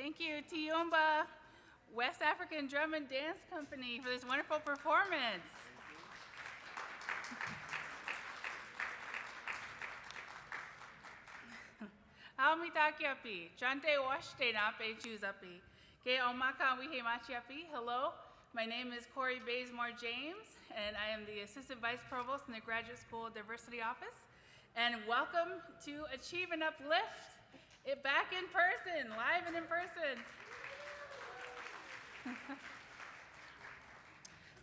Thank you, Tiumba, West African Drum and Dance Company, for this wonderful performance. Haumitakiapi, Chante washte nape chuzapi. Ke omaka wihe machiapi. Hello, my name is Corey Bazemore James, and I am the Assistant Vice Provost in the Graduate School Diversity Office. And welcome to Achieve and Uplift, back in person, live and in person.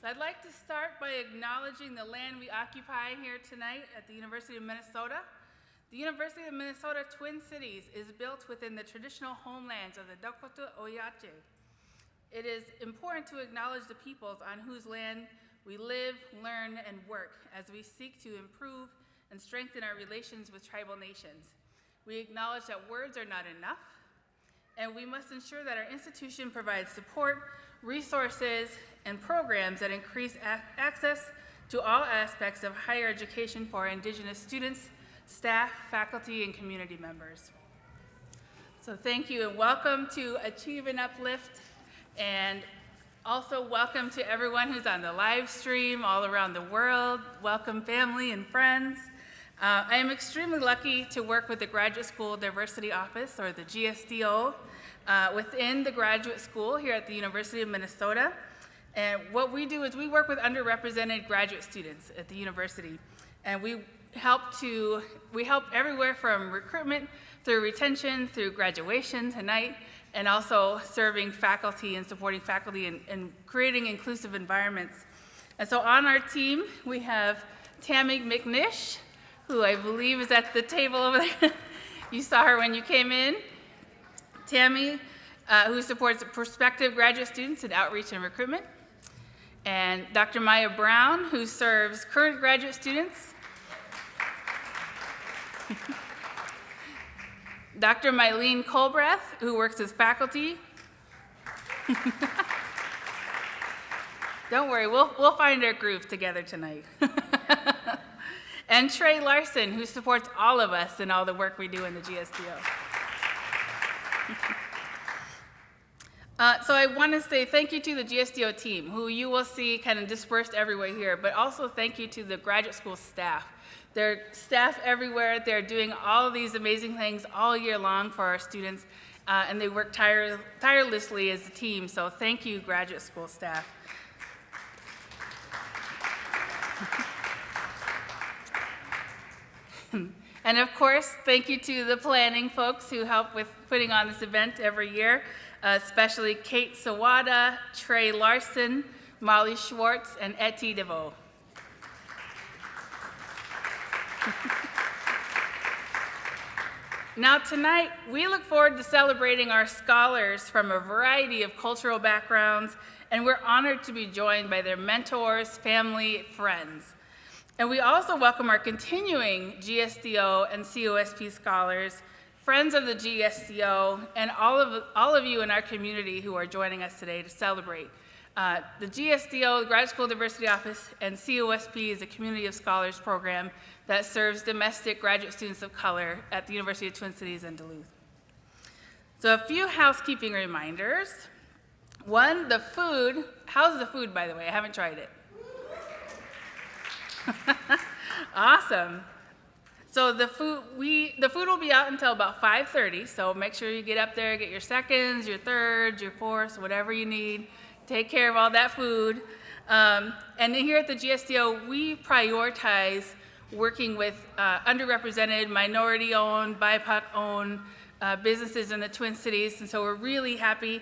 So I'd like to start by acknowledging the land we occupy here tonight at the University of Minnesota. The University of Minnesota Twin Cities is built within the traditional homelands of the Dakota Oyache. It is important to acknowledge the peoples on whose land we live, learn, and work as we seek to improve and strengthen our relations with tribal nations. We acknowledge that words are not enough, and we must ensure that our institution provides support, resources, and programs that increase access to all aspects of higher education for our Indigenous students, staff, faculty, and community members. So thank you and welcome to Achieve and Uplift, and also welcome to everyone who's on the live stream all around the world. Welcome family and friends. I am extremely lucky to work with the Graduate School Diversity Office, or the GSDO, within the graduate school here at the University of Minnesota. And what we do is we work with underrepresented graduate students at the university, and we help everywhere from recruitment through retention, through graduation tonight, and also serving faculty and supporting faculty and creating inclusive environments. And so on our team, we have Tammy McNish, who I believe is at the table over there. You saw her when you came in. Tammy, who supports prospective graduate students in outreach and recruitment. And Dr. Maya Brown, who serves current graduate students. Dr. Mylene Colbreth, who works as faculty. Don't worry, we'll find our groove together tonight. And Trey Larson, who supports all of us in all the work we do in the GSDO. So I want to say thank you to the GSDO team, who you will see kind of dispersed everywhere here, but also thank you to the graduate school staff. There are staff everywhere. They're doing all of these amazing things all year long for our students, and they work tirelessly as a team, so thank you, graduate school staff. And of course, thank you to the planning folks who help with putting on this event every year, especially Kate Sawada, Trey Larson, Molly Schwartz, and Etty DeVoe. Now tonight, we look forward to celebrating our scholars from a variety of cultural backgrounds, and we're honored to be joined by their mentors, family, friends. And we also welcome our continuing GSDO and COSP scholars, friends of the GSDO, and all of you in our community who are joining us today to celebrate. The GSDO, the Graduate School Diversity Office, and COSP is a Community of Scholars program that serves domestic graduate students of color at the University of Twin Cities and Duluth. So a few housekeeping reminders. One, the food. How's the food, by the way? I haven't tried it. Awesome. So the food will be out until about 5:30, so make sure you get up there, get your seconds, your thirds, your fourths, whatever you need. Take care of all that food. And then here at the GSDO, we prioritize working with underrepresented, minority-owned, BIPOC-owned businesses in the Twin Cities, and so we're really happy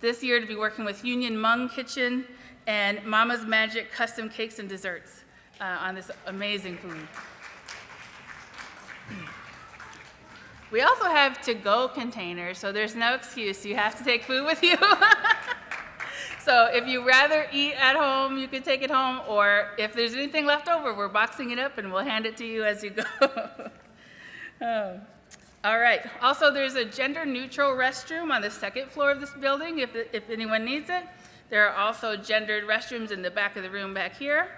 this year to be working with Union Hmong Kitchen and Mama's Magic Custom Cakes and Desserts on this amazing food. We also have to-go containers, so there's no excuse. You have to take food with you. So if you rather eat at home, you can take it home, or if there's anything left over, we're boxing it up and we'll hand it to you as you go. Oh. All right. Also, there's a gender-neutral restroom on the second floor of this building if anyone needs it. There are also gendered restrooms in the back of the room back here.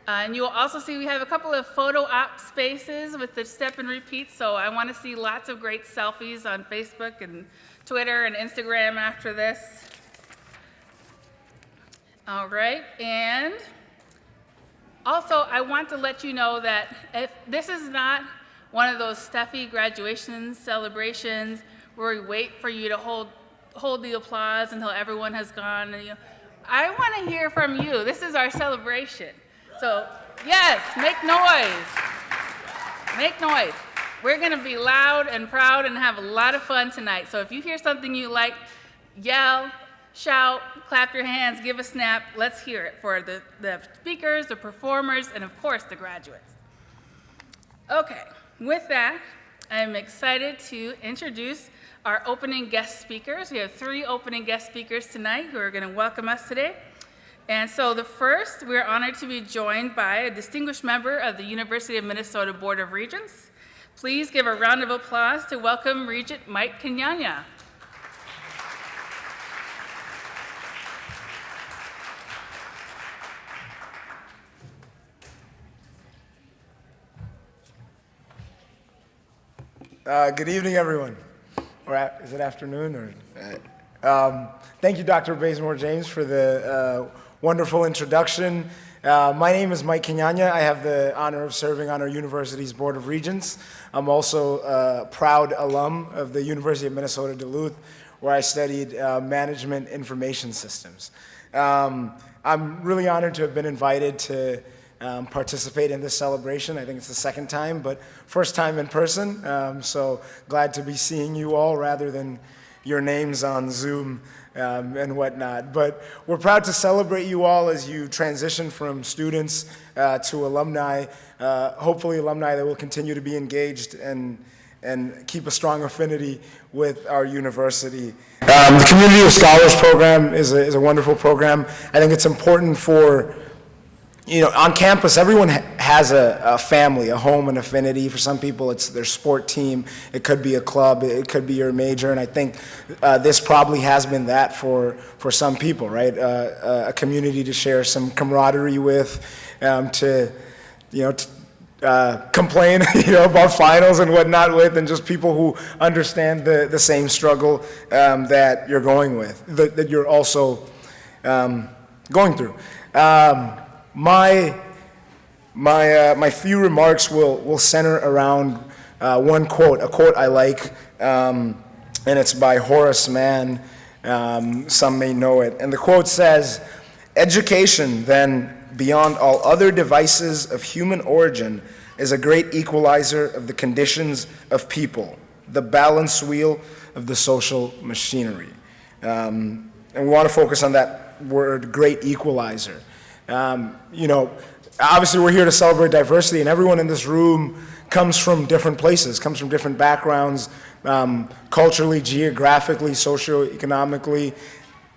And you will also see we have a couple of photo op spaces with the step and repeat, so I want to see lots of great selfies on Facebook and Twitter and Instagram after this. All right, and also I want to let you know that if this is not one of those stuffy graduation celebrations where we wait for you to hold the applause until everyone has gone. I want to hear from you. This is our celebration. So yes, make noise. Make noise. We're going to be loud and proud and have a lot of fun tonight. So if you hear something you like, yell, shout, clap your hands, give a snap. Let's hear it for the speakers, the performers, and of course the graduates. Okay, with that, I'm excited to introduce our opening guest speakers. We have 3 opening guest speakers tonight who are going to welcome us today. And so the first, we're honored to be joined by a distinguished member of the University of Minnesota Board of Regents. Please give a round of applause to welcome Regent Mike Kenyanya. Good evening, everyone. Or is it afternoon? Thank you, Dr. Bazemore-James, for the wonderful introduction. My name is Mike Kenyanya. I have the honor of serving on our university's Board of Regents. I'm also a proud alum of the University of Minnesota Duluth, where I studied management information systems. I'm really honored to have been invited to participate in this celebration. I think it's the second time, but first time in person. So glad to be seeing you all rather than your names on Zoom and whatnot. But we're proud to celebrate you all as you transition from students to alumni, hopefully alumni that will continue to be engaged and keep a strong affinity with our university. The Community of Scholars program is a wonderful program. I think it's important for, on campus, everyone has a family, a home, an affinity. For some people, it's their sport team. It could be a club. It could be your major. And I think this probably has been that for some people, right? A community to share some camaraderie with, to complain, about finals and whatnot with, and just people who understand the same struggle that you're going with, that you're also going through. My few remarks will center around one quote, a quote I like, and it's by Horace Mann. Some may know it. And the quote says, "Education, then, beyond all other devices of human origin, is a great equalizer of the conditions of people, the balance wheel of the social machinery." And we want to focus on that word, great equalizer. Obviously we're here to celebrate diversity, and everyone in this room comes from different places, comes from different backgrounds, culturally, geographically, socioeconomically,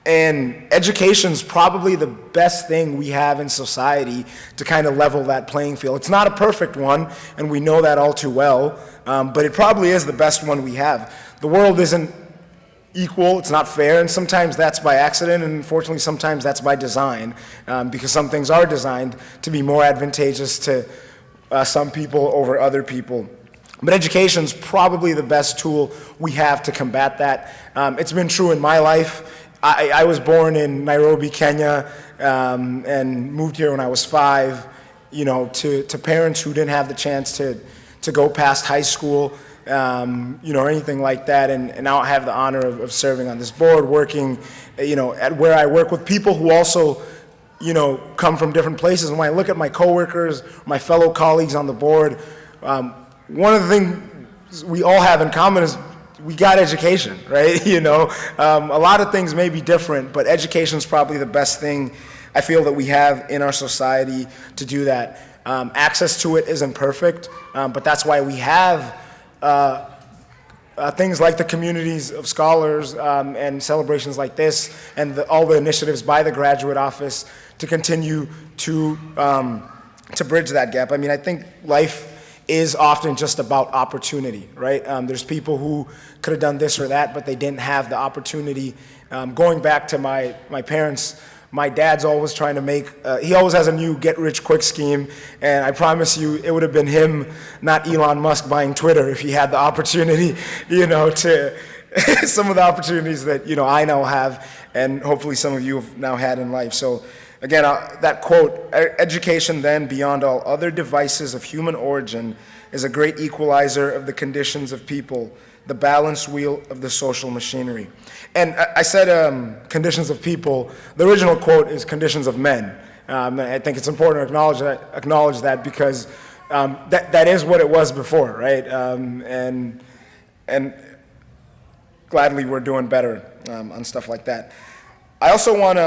and education's probably the best thing we have in society to kind of level that playing field. It's not a perfect one, and we know that all too well, but it probably is the best one we have. The world isn't equal, it's not fair, and sometimes that's by accident, and unfortunately sometimes that's by design, because some things are designed to be more advantageous to some people over other people. But education's probably the best tool we have to combat that. It's been true in my life. I was born in Nairobi, Kenya, and moved here when I was 5, to parents who didn't have the chance to go past high school, or anything like that, and now I have the honor of serving on this board, working, at where I work with people who also, come from different places. And when I look at my coworkers, my fellow colleagues on the board, one of the things we all have in common is we got education, right? A lot of things may be different, but education is probably the best thing I feel that we have in our society to do that. Access to it isn't perfect, but that's why we have things like the communities of scholars and celebrations like this, and all the initiatives by the graduate office to continue to bridge that gap. I mean, I think life is often just about opportunity, right? There's people who could have done this or that, but they didn't have the opportunity. Going back to my parents, my dad's always trying to make, he always has a new get-rich-quick scheme, and I promise you it would have been him, not Elon Musk, buying Twitter if he had the opportunity, to some of the opportunities that, I now have, and hopefully some of you have now had in life. So again, that quote, education then beyond all other devices of human origin is a great equalizer of the conditions of people, the balance wheel of the social machinery. And I said conditions of people. The original quote is conditions of men. I think it's important to acknowledge that because that is what it was before, right? And gladly we're doing better on stuff like that. I also want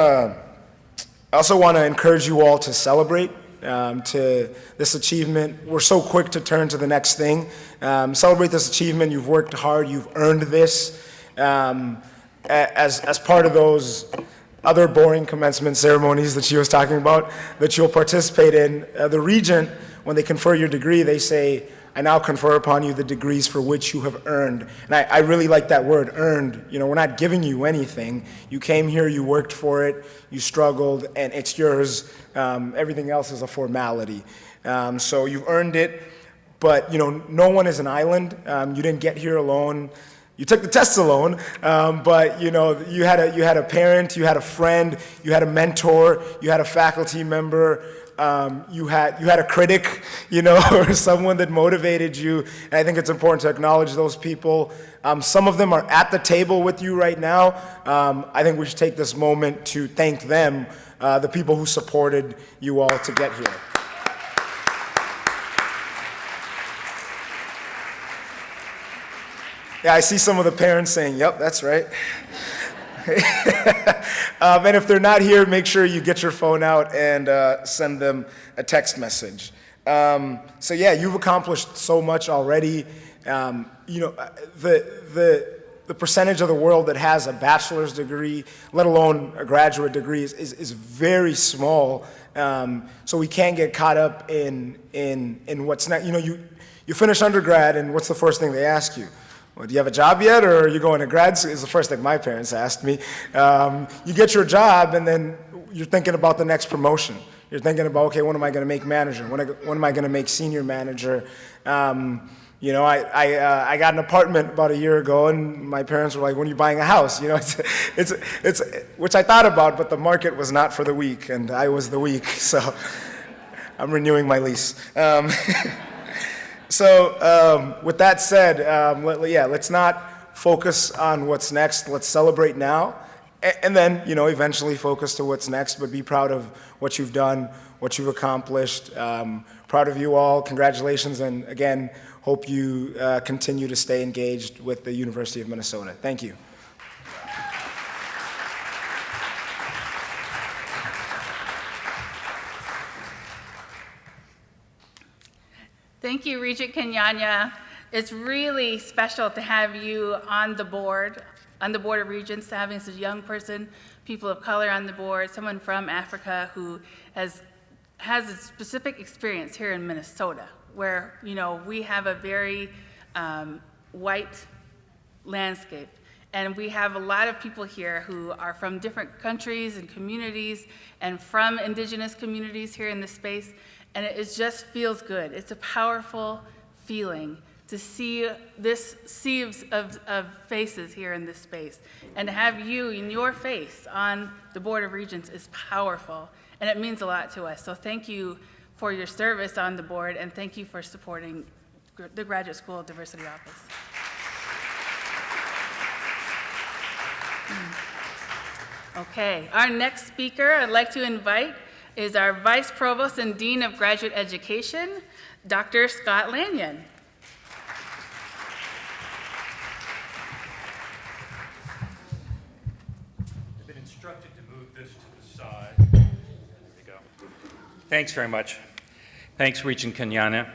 to encourage you all to celebrate to this achievement. We're so quick to turn to the next thing. Celebrate this achievement. You've worked hard. You've earned this. As part of those other boring commencement ceremonies that she was talking about, that you'll participate in, the regent, when they confer your degree, they say, "I now confer upon you the degrees for which you have earned." And I really like that word, earned. We're not giving you anything. You came here, you worked for it, you struggled, and it's yours. Everything else is a formality. So you've earned it, but no one is an island. You didn't get here alone. You took the tests alone, but you had a parent, you had a friend, you had a mentor, you had a faculty member. You had a critic, or someone that motivated you. And I think it's important to acknowledge those people. Some of them are at the table with you right now. I think we should take this moment to thank them, the people who supported you all to get here. Yeah, I see some of the parents saying, "Yep, that's right." And if they're not here, make sure you get your phone out and send them a text message. So yeah, you've accomplished so much already. The percentage of the world that has a bachelor's degree, let alone a graduate degree, is very small. So we can't get caught up in what's next. You finish undergrad, and what's the first thing they ask you? Well, do you have a job yet, or are you going to grad school? Is the first thing my parents asked me. You get your job, and then you're thinking about the next promotion. You're thinking about, okay, when am I going to make manager? When am I going to make senior manager? I got an apartment about a year ago, and my parents were like, "When are you buying a house?" It's which I thought about, but the market was not for the weak, and I was the weak, so I'm renewing my lease. So with that said, let's not focus on what's next. Let's celebrate now, and then eventually focus to what's next. But be proud of what you've done, what you've accomplished. Proud of you all. Congratulations, and again, hope you continue to stay engaged with the University of Minnesota. Thank you. Thank you, Regent Kenyanya. It's really special to have you on the board of Regents, having such a young person, people of color on the board, someone from Africa who has a specific experience here in Minnesota, where we have a very white landscape. And we have a lot of people here who are from different countries and communities and from indigenous communities here in this space. And it just feels good. It's a powerful feeling to see this sea of faces here in this space. And to have you in your face on the Board of Regents is powerful. And it means a lot to us. So thank you for your service on the board, and thank you for supporting the Graduate School Diversity Office. Okay, our next speaker I'd like to invite is our Vice Provost and Dean of Graduate Education, Dr. Scott Lanyon. I've been instructed to move this to the side. There we go. Thanks very much. Thanks, Regent Kenyanya,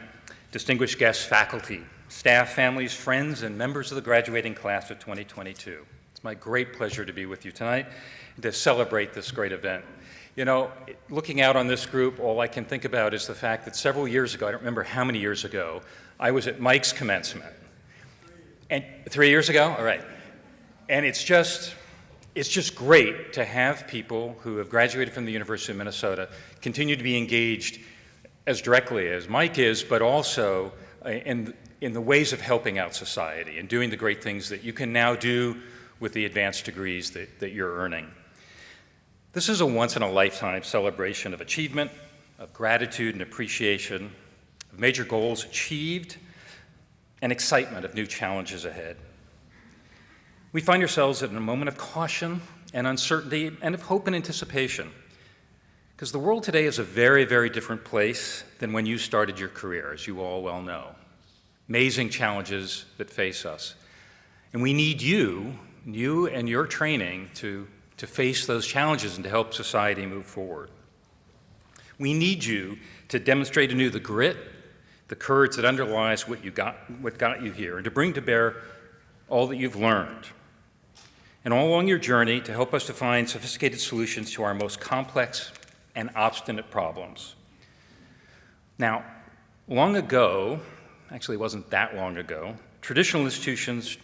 distinguished guests, faculty, staff, families, friends, and members of the graduating class of 2022. It's my great pleasure to be with you tonight and to celebrate this great event. Looking out on this group, all I can think about is the fact that several years ago, I don't remember how many years ago, I was at Mike's commencement. And 3 years ago? All right. And it's just great to have people who have graduated from the University of Minnesota continue to be engaged as directly as Mike is, but also in in the ways of helping out society and doing the great things that you can now do with the advanced degrees that you're earning. This is a once-in-a-lifetime celebration of achievement, of gratitude and appreciation, of major goals achieved, and excitement of new challenges ahead. We find ourselves in a moment of caution and uncertainty and of hope and anticipation, because the world today is a very, very different place than when you started your career, as you all well know. Amazing challenges that face us. And we need you and your training to face those challenges and to help society move forward. We need you to demonstrate anew the grit, the courage that underlies what got you here, and to bring to bear all that you've learned. And all along your journey, to help us to find sophisticated solutions to our most complex and obstinate problems. Now, long ago, actually it wasn't that long ago, traditional institutions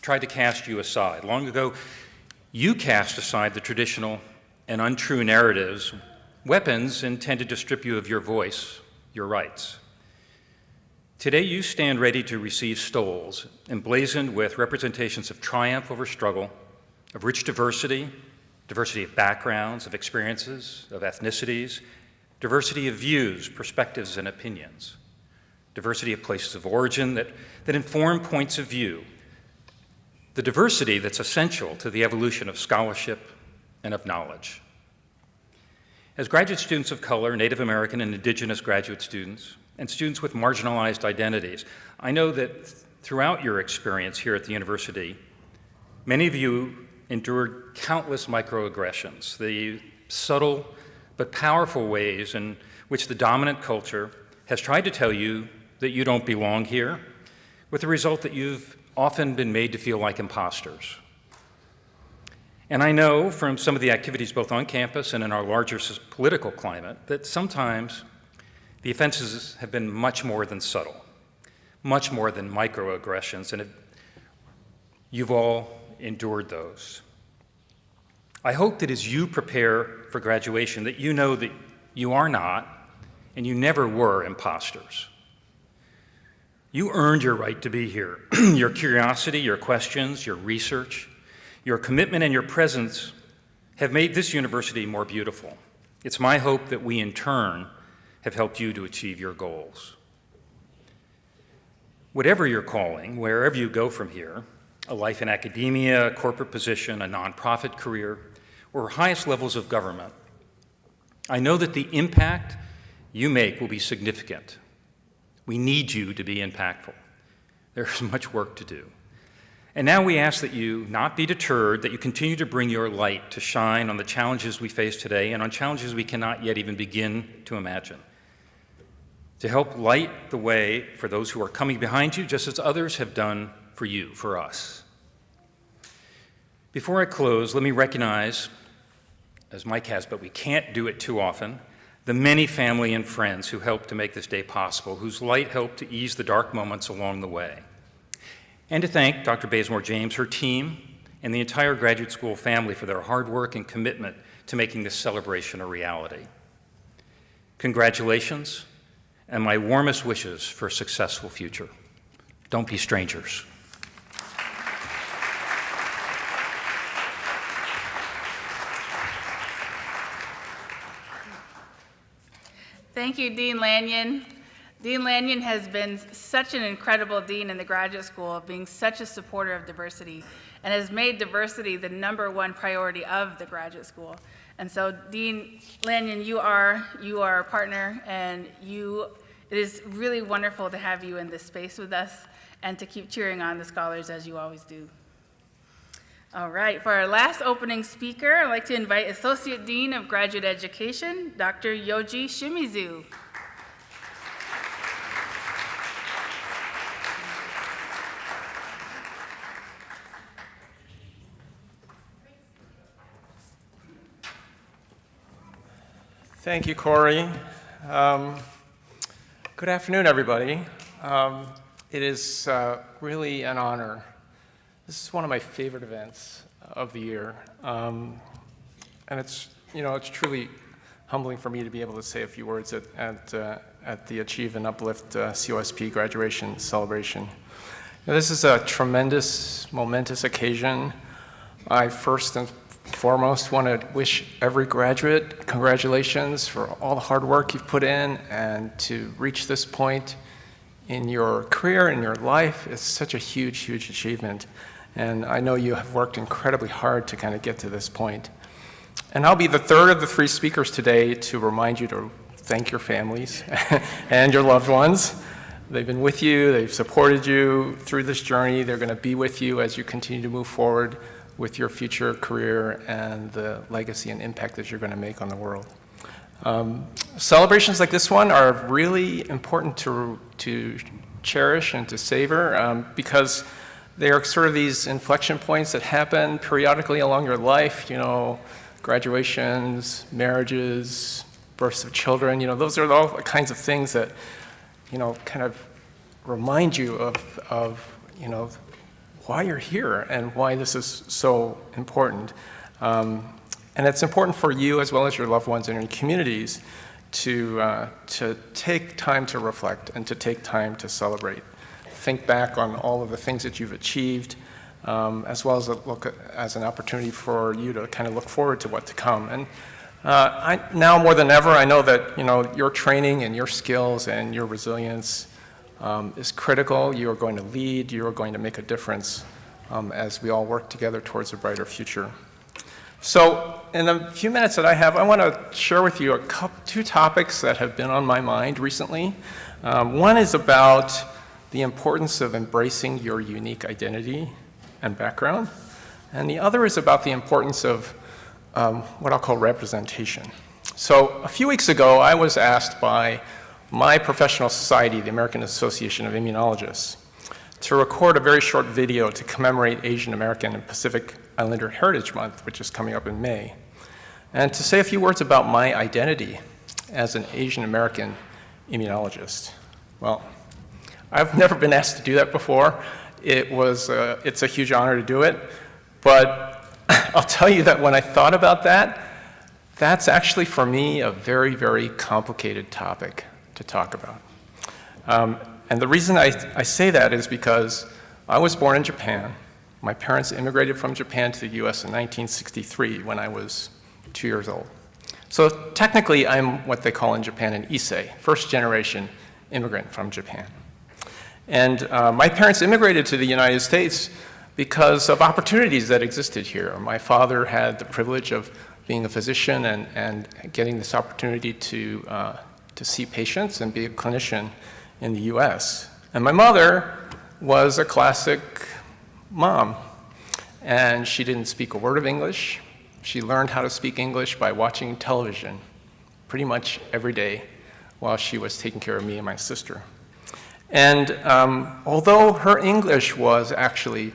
tried to cast you aside. Long ago, you cast aside the traditional and untrue narratives, weapons intended to strip you of your voice, your rights. Today, you stand ready to receive stoles emblazoned with representations of triumph over struggle, of rich diversity, diversity of backgrounds, of experiences, of ethnicities, diversity of views, perspectives, and opinions, diversity of places of origin that inform points of view, the diversity that's essential to the evolution of scholarship and of knowledge. As graduate students of color, Native American and Indigenous graduate students, and students with marginalized identities, I know that throughout your experience here at the university, many of you endured countless microaggressions, the subtle but powerful ways in which the dominant culture has tried to tell you that you don't belong here, with the result that you've often been made to feel like imposters. And I know from some of the activities both on campus and in our larger political climate that sometimes the offenses have been much more than subtle, much more than microaggressions, and you've all endured those. I hope that as you prepare for graduation that you know that you are not and you never were imposters. You earned your right to be here. Your curiosity, your questions, your research, your commitment, and your presence have made this university more beautiful. It's my hope that we, in turn, have helped you to achieve your goals. Whatever your calling, wherever you go from here, a life in academia, a corporate position, a nonprofit career, or highest levels of government, I know that the impact you make will be significant. We need you to be impactful. There's much work to do. And now we ask that you not be deterred, that you continue to bring your light to shine on the challenges we face today and on challenges we cannot yet even begin to imagine. To help light the way for those who are coming behind you, just as others have done for you, for us. Before I close, let me recognize, as Mike has, but we can't do it too often, the many family and friends who helped to make this day possible, whose light helped to ease the dark moments along the way. And to thank Dr. Bazemore James, her team, and the entire graduate school family for their hard work and commitment to making this celebration a reality. Congratulations, and my warmest wishes for a successful future. Don't be strangers. Thank you, Dean Lanyon. Dean Lanyon has been such an incredible dean in the graduate school, being such a supporter of diversity, and has made diversity the #1 priority of the graduate school. And so, Dean Lanyon, you are a partner, and it is really wonderful to have you in this space with us and to keep cheering on the scholars as you always do. All right, for our last opening speaker, I'd like to invite Associate Dean of Graduate Education, Dr. Yoji Shimizu. Thank you, Corey. Good afternoon, everybody. It is really an honor. This is one of my favorite events of the year, and it's truly humbling for me to be able to say a few words at at the Achieve and Uplift COSP graduation celebration. Now, this is a tremendous, momentous occasion. I first and foremost want to wish every graduate congratulations for all the hard work you've put in and to reach this point in your career, in your life. It's such a huge, huge achievement. And I know you have worked incredibly hard to kind of get to this point. And I'll be the third of the three speakers today to remind you to thank your families and your loved ones. They've been with you, they've supported you through this journey. They're going to be with you as you continue to move forward with your future career and the legacy and impact that you're going to make on the world. Celebrations like this one are really important to cherish and to savor because they are sort of these inflection points that happen periodically along your life, you know, graduations, marriages, births of children, you know, those are all the kinds of things that, you know, kind of remind you of you know, why you're here and why this is so important. And it's important for you as well as your loved ones and your communities to take time to reflect and to take time to celebrate. Think back on all of the things that you've achieved, as well as as an opportunity for you to kind of look forward to what to come. And now more than ever, I know that, you know, your training and your skills and your resilience is critical. You are going to lead. You are going to make a difference as we all work together towards a brighter future. So in the few minutes that I have, I want to share with you two topics that have been on my mind recently. One is about the importance of embracing your unique identity and background, and the other is about the importance of what I'll call representation. So a few weeks ago, I was asked by my professional society, the American Association of Immunologists, to record a very short video to commemorate Asian American and Pacific Islander Heritage Month, which is coming up in May, and to say a few words about my identity as an Asian American immunologist. Well, I've never been asked to do that before. It's a huge honor to do it, but I'll tell you that when I thought about that, that's actually for me a very, very complicated topic to talk about. And the reason I say that is because I was born in Japan. My parents immigrated from Japan to the US in 1963 when I was 2 years old. So technically, I'm what they call in Japan an Issei, first generation immigrant from Japan. And my parents immigrated to the United States because of opportunities that existed here. My father had the privilege of being a physician and getting this opportunity to see patients and be a clinician in the US. And my mother was a classic mom, and she didn't speak a word of English. She learned how to speak English by watching television pretty much every day while she was taking care of me and my sister. And although her English was actually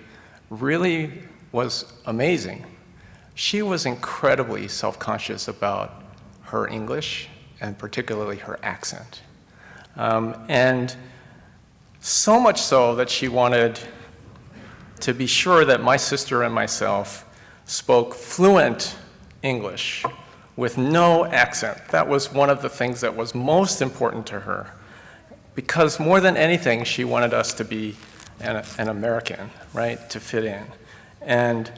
really was amazing, she was incredibly self-conscious about her English and particularly her accent. And so much so that she wanted to be sure that my sister and myself spoke fluent English with no accent. That was one of the things that was most important to her, because more than anything, she wanted us to be an American, right, to fit in. And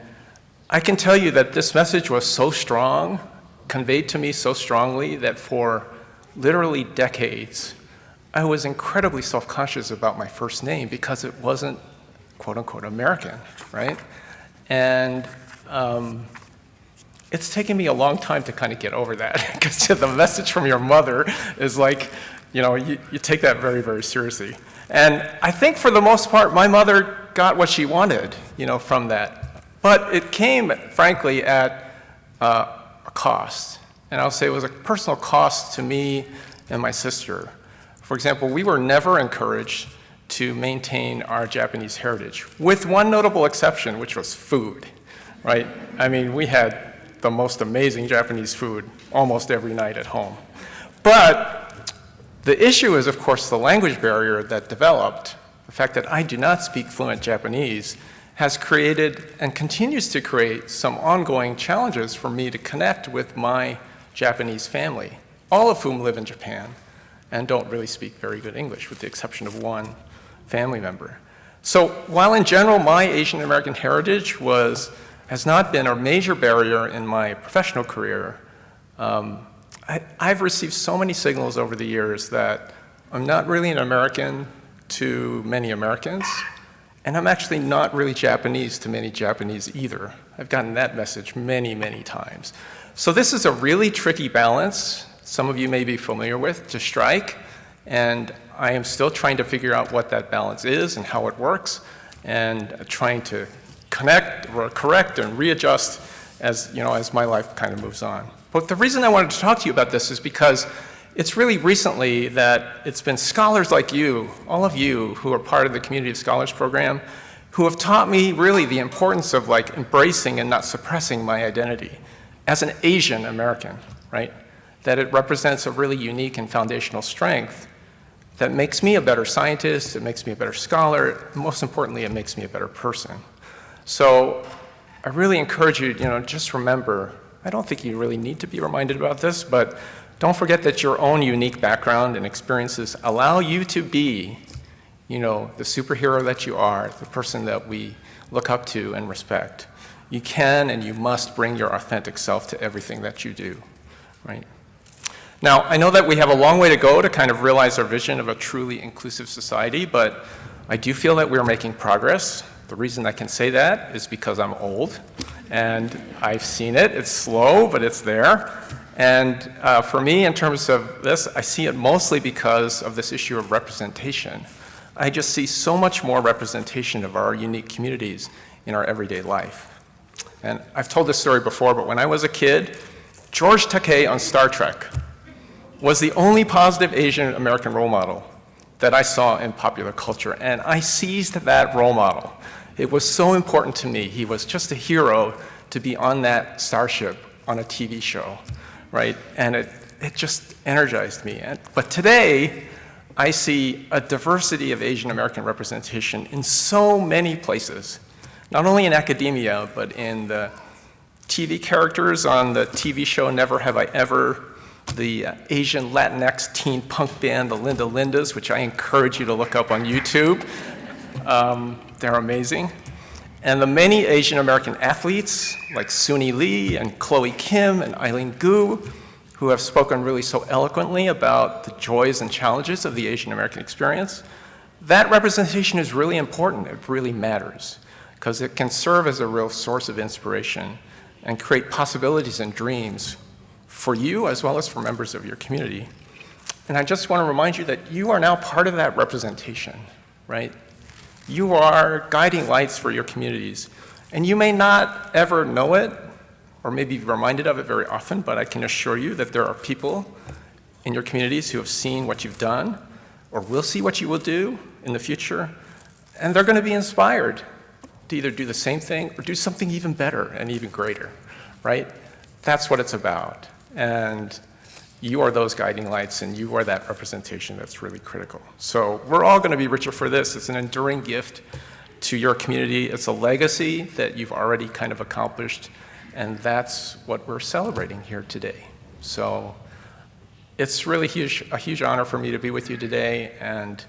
I can tell you that this message was so strong, conveyed to me so strongly, that for literally decades, I was incredibly self-conscious about my first name because it wasn't quote-unquote American, right? And it's taken me a long time to kind of get over that, because the message from your mother is like, you know, you take that very, very seriously. And I think for the most part, my mother got what she wanted, you know, from that. But it came, frankly, at a cost. And I'll say it was a personal cost to me and my sister. For example, we were never encouraged to maintain our Japanese heritage, with one notable exception, which was food, right? I mean, we had the most amazing Japanese food almost every night at home. But the issue is, of course, the language barrier that developed. The fact that I do not speak fluent Japanese has created and continues to create some ongoing challenges for me to connect with my Japanese family, all of whom live in Japan. and don't really speak very good English, with the exception of one family member. So while in general my Asian American heritage has not been a major barrier in my professional career, I've received so many signals over the years that I'm not really an American to many Americans, and I'm actually not really Japanese to many Japanese either. I've gotten that message many, many times. So this is a really tricky balance, some of you may be familiar with, to strike, and I am still trying to figure out what that balance is and how it works, and trying to connect or correct and readjust as my life kind of moves on. But the reason I wanted to talk to you about this is because it's really recently that it's been scholars like you, all of you who are part of the Community of Scholars program, who have taught me really the importance of embracing and not suppressing my identity as an Asian American, right? That it represents a really unique and foundational strength that makes me a better scientist, it makes me a better scholar, most importantly, it makes me a better person. So I really encourage you, just remember, I don't think you really need to be reminded about this, but don't forget that your own unique background and experiences allow you to be, the superhero that you are, the person that we look up to and respect. You can and you must bring your authentic self to everything that you do, right? Now, I know that we have a long way to go to kind of realize our vision of a truly inclusive society, but I do feel that we're making progress. The reason I can say that is because I'm old, and I've seen it. It's slow, but it's there. And for me, in terms of this, I see it mostly because of this issue of representation. I just see so much more representation of our unique communities in our everyday life. And I've told this story before, but when I was a kid, George Takei on Star Trek was the only positive Asian American role model that I saw in popular culture, and I seized that role model. It was so important to me. He was just a hero to be on that starship on a TV show, right? And it just energized me. But today, I see a diversity of Asian American representation in so many places, not only in academia, but in the TV characters on the TV show Never Have I Ever, the Asian Latinx teen punk band, the Linda Lindas, which I encourage you to look up on YouTube. They're amazing. And the many Asian American athletes like Suni Lee and Chloe Kim and Eileen Gu, who have spoken really so eloquently about the joys and challenges of the Asian American experience. That representation is really important. It really matters because it can serve as a real source of inspiration and create possibilities and dreams for you as well as for members of your community. And I just want to remind you that you are now part of that representation, right? You are guiding lights for your communities. And you may not ever know it or maybe be reminded of it very often, but I can assure you that there are people in your communities who have seen what you've done or will see what you will do in the future, and they're going to be inspired to either do the same thing or do something even better and even greater, right? That's what it's about. And you are those guiding lights, and you are that representation that's really critical. So we're all going to be richer for this. It's an enduring gift to your community. It's a legacy that you've already kind of accomplished, and that's what we're celebrating here today. So it's really a huge honor for me to be with you today, and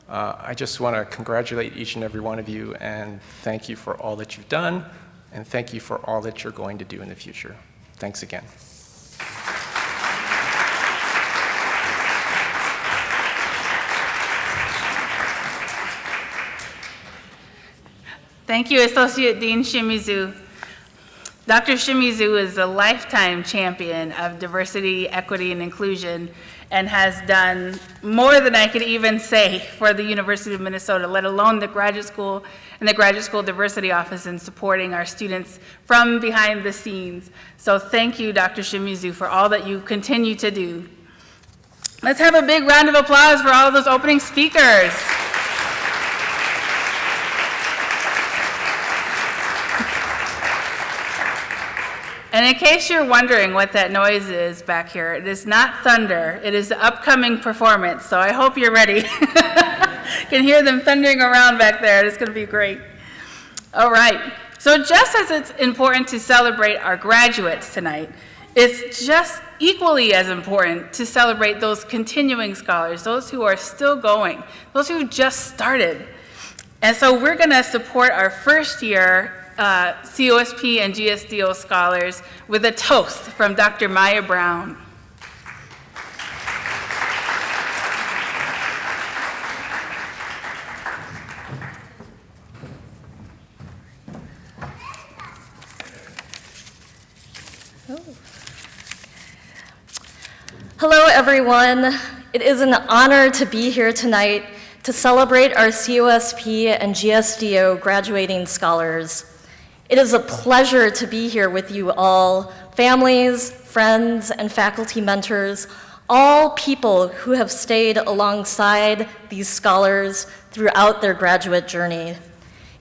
I just want to congratulate each and every one of you and thank you for all that you've done, and thank you for all that you're going to do in the future. Thanks again. Thank you, Associate Dean Shimizu. Dr. Shimizu is a lifetime champion of diversity, equity, and inclusion, and has done more than I could even say for the University of Minnesota, let alone the graduate school and the Graduate School Diversity Office in supporting our students from behind the scenes. So thank you, Dr. Shimizu, for all that you continue to do. Let's have a big round of applause for all of those opening speakers. And in case you're wondering what that noise is back here, it is not thunder, it is the upcoming performance, so I hope you're ready. Can hear them thundering around back there, it's gonna be great. All right, so just as it's important to celebrate our graduates tonight, it's just equally as important to celebrate those continuing scholars, those who are still going, those who just started. And so we're going to support our first year COSP and GSDO scholars with a toast from Dr. Maya Brown. Hello, everyone. It is an honor to be here tonight to celebrate our COSP and GSDO graduating scholars. It is a pleasure to be here with you all, families, friends, and faculty mentors, all people who have stayed alongside these scholars throughout their graduate journey.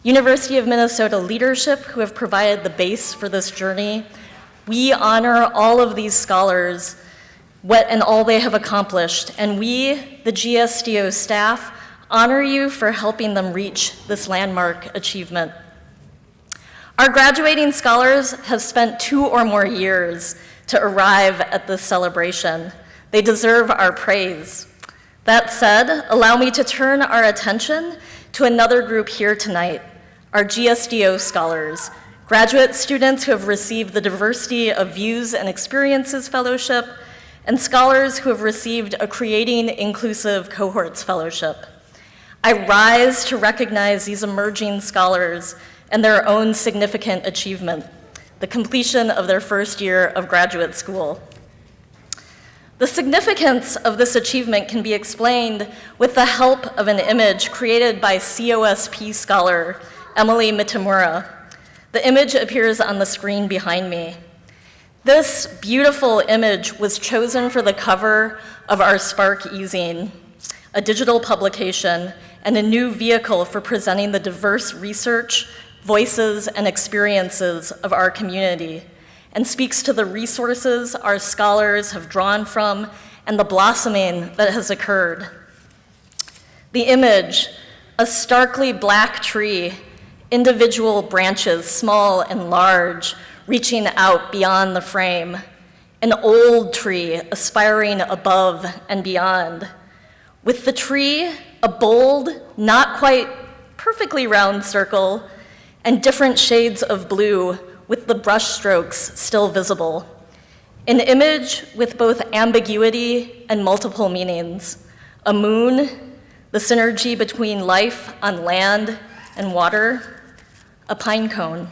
University of Minnesota leadership who have provided the base for this journey. We honor all of these scholars and all they have accomplished, and we, the GSDO staff, honor you for helping them reach this landmark achievement. Our graduating scholars have spent 2 or more years to arrive at this celebration. They deserve our praise. That said, allow me to turn our attention to another group here tonight, our GSDO scholars, graduate students who have received the Diversity of Views and Experiences Fellowship, and scholars who have received a Creating Inclusive Cohorts Fellowship. I rise to recognize these emerging scholars and their own significant achievement, the completion of their first year of graduate school. The significance of this achievement can be explained with the help of an image created by COSP scholar Emily Mitamura. The image appears on the screen behind me. This beautiful image was chosen for the cover of our Spark e-zine, a digital publication and a new vehicle for presenting the diverse research, voices, and experiences of our community, and speaks to the resources our scholars have drawn from and the blossoming that has occurred. The image, a starkly black tree, individual branches, small and large, reaching out beyond the frame, an old tree aspiring above and beyond. With the tree, a bold, not quite perfectly round circle, and different shades of blue with the brush strokes still visible. An image with both ambiguity and multiple meanings. A moon, the synergy between life on land and water. A pine cone.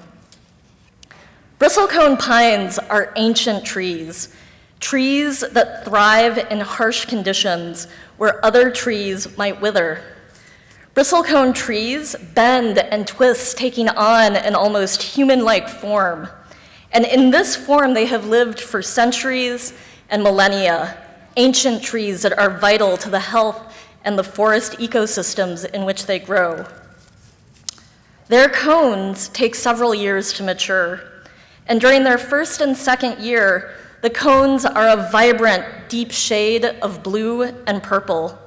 Bristlecone pines are ancient trees that thrive in harsh conditions where other trees might wither. Bristlecone trees bend and twist, taking on an almost human-like form. And in this form, they have lived for centuries and millennia, ancient trees that are vital to the health and the forest ecosystems in which they grow. Their cones take several years to mature, and during their first and second year, the cones are a vibrant, deep shade of blue and purple.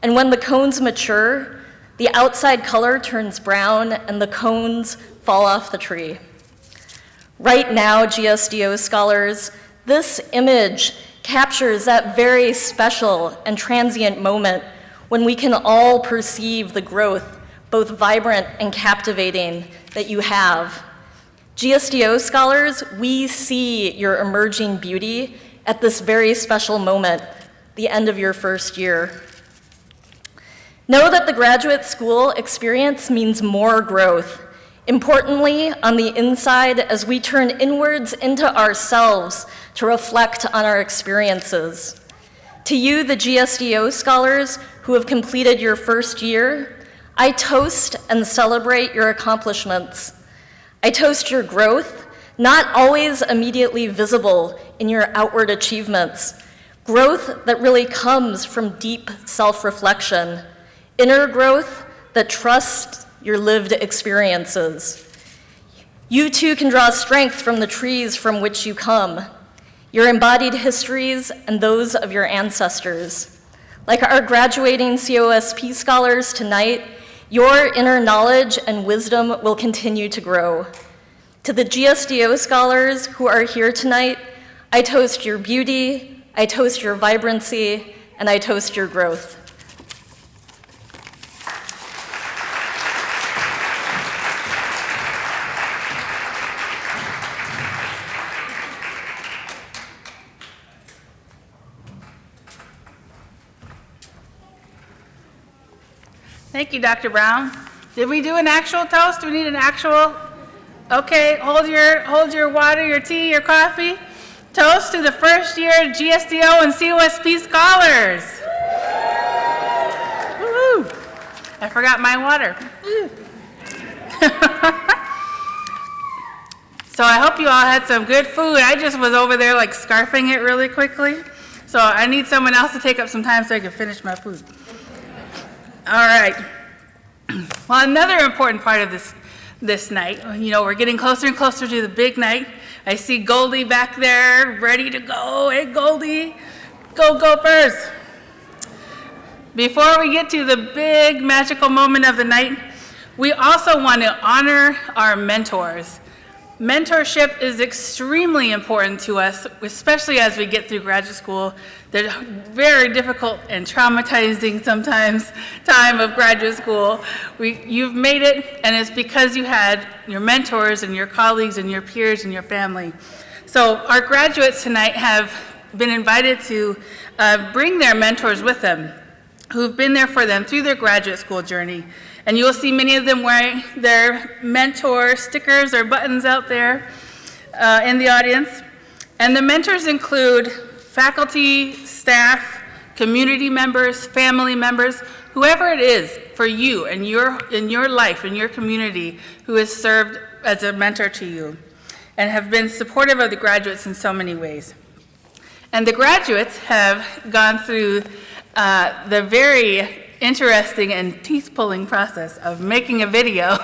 And when the cones mature, the outside color turns brown and the cones fall off the tree. Right now, GSDO scholars, this image captures that very special and transient moment when we can all perceive the growth, both vibrant and captivating, that you have. GSDO scholars, we see your emerging beauty at this very special moment, the end of your first year. Know that the graduate school experience means more growth. Importantly, on the inside, as we turn inwards into ourselves to reflect on our experiences. To you, the GSDO scholars who have completed your first year, I toast and celebrate your accomplishments. I toast your growth, not always immediately visible in your outward achievements, growth that really comes from deep self-reflection, inner growth that trusts your lived experiences. You too can draw strength from the trees from which you come, your embodied histories and those of your ancestors. Like our graduating COSP scholars tonight, your inner knowledge and wisdom will continue to grow. To the GSDO scholars who are here tonight, I toast your beauty, I toast your vibrancy, and I toast your growth. Thank you, Dr. Brown. Did we do an actual toast? Do we need an actual? Okay, hold your water, your tea, your coffee. Toast to the first year GSDO and COSP scholars. Woo! I forgot my water. So I hope you all had some good food. I just was over there like scarfing it really quickly. So I need someone else to take up some time so I can finish my food. All right. Well, another important part of this night, you know, we're getting closer and closer to the big night. I see Goldie back there, ready to go. Hey, Goldie, go Gophers. Before we get to the big magical moment of the night, we also want to honor our mentors. Mentorship is extremely important to us, especially as we get through graduate school. The very difficult and traumatizing sometimes time of graduate school. You've made it, and it's because you had your mentors and your colleagues and your peers and your family. So our graduates tonight have been invited to bring their mentors with them, who've been there for them through their graduate school journey. And you will see many of them wearing their mentor stickers or buttons out there in the audience. And the mentors include faculty, staff, community members, family members, whoever it is for you in your life, in your community, who has served as a mentor to you and have been supportive of the graduates in so many ways. And the graduates have gone through the very interesting and teeth-pulling process of making a video.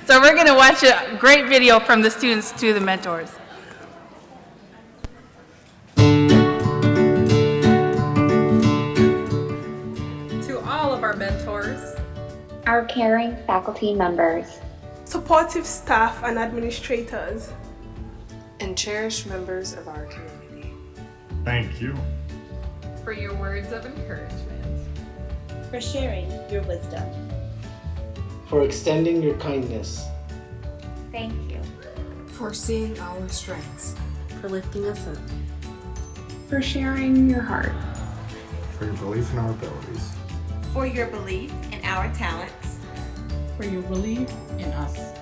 So we're going to watch a great video from the students to the mentors. To all of our mentors, our caring faculty members, supportive staff and administrators, and cherished members of our community. Thank you. for your words of encouragement, for sharing your wisdom, for extending your kindness. thank you, For seeing our strengths, for lifting us up, for sharing your heart, For your belief in our abilities. for your belief in our talents, for your belief in us.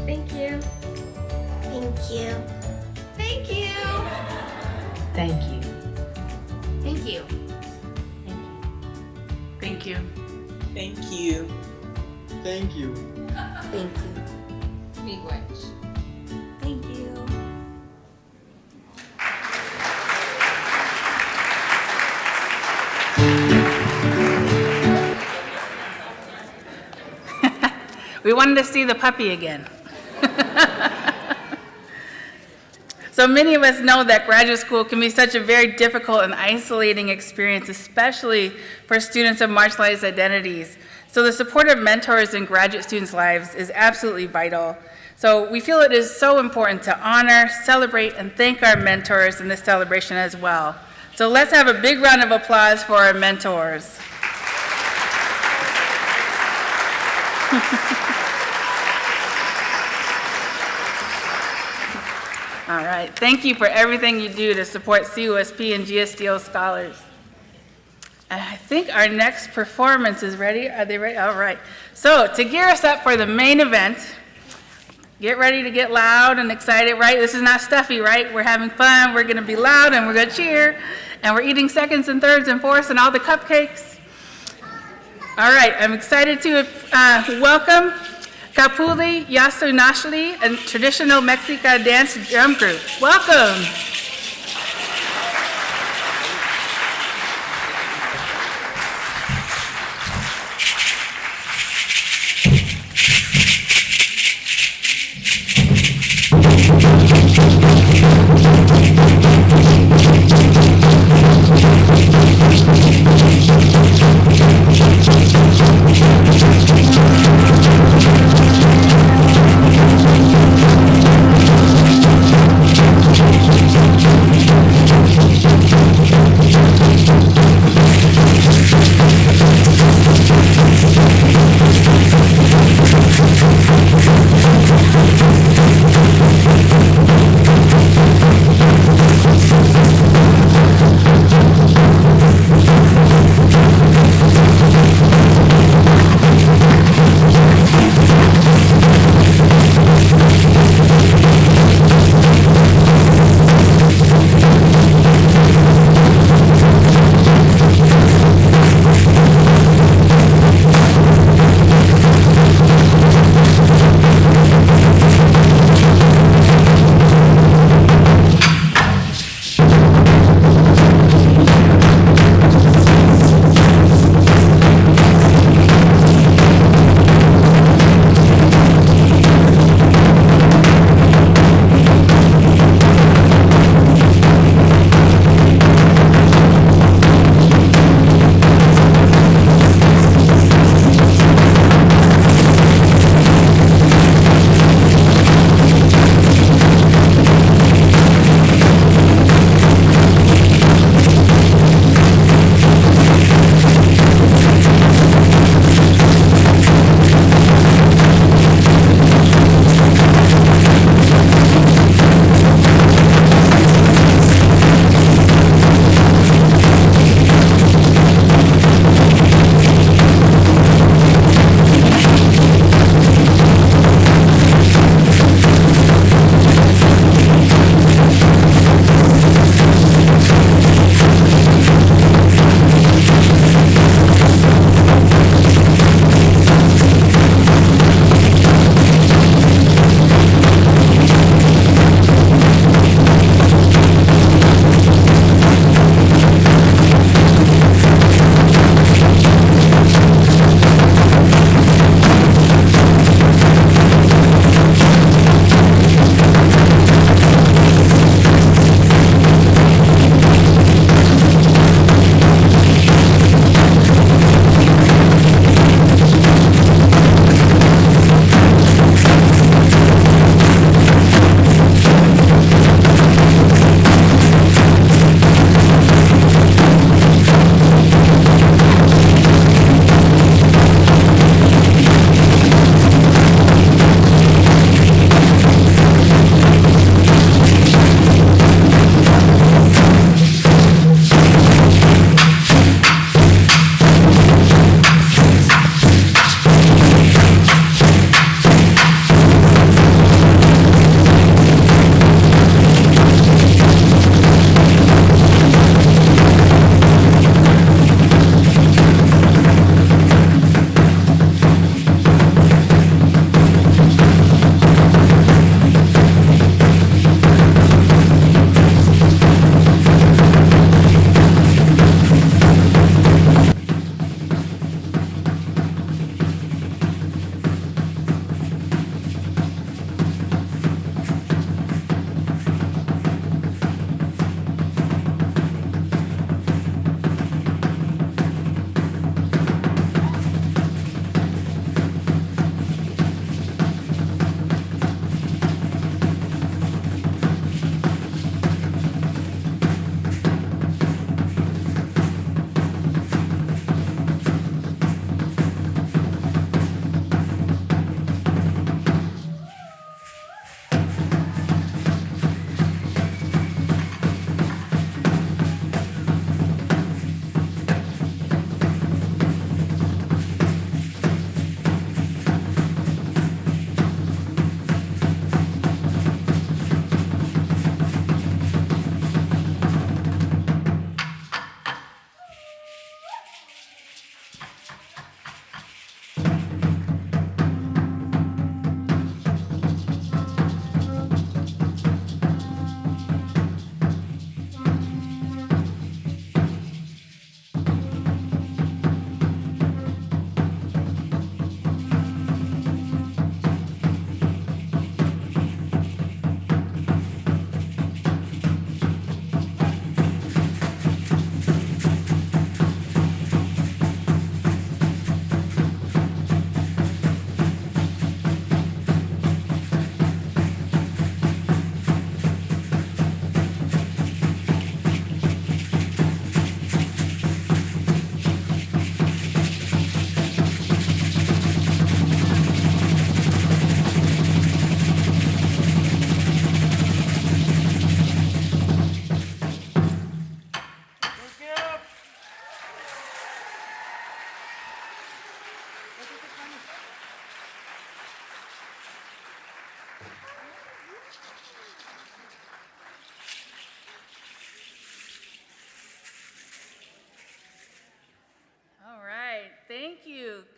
thank you, thank you, thank you, thank you, thank you, Thank you. thank you. Thank you. thank you, Miigwech. thank you. We wanted to see the puppy again. So many of us know that graduate school can be such a very difficult and isolating experience, especially for students of marginalized identities. So the support of mentors in graduate students' lives is absolutely vital. So we feel it is so important to honor, celebrate, and thank our mentors in this celebration as well. So let's have a big round of applause for our mentors. All right, thank you for everything you do to support COSP and GSDO scholars. And I think our next performance is ready. Are they ready? All right. So to gear us up for the main event, get ready to get loud and excited, right? This is not stuffy, right? We're having fun, we're gonna be loud, and we're gonna cheer, and we're eating seconds and thirds and fourths and all the cupcakes. All right, I'm excited to welcome Kapuli Yasunashli, a traditional Mexican dance drum group. Welcome.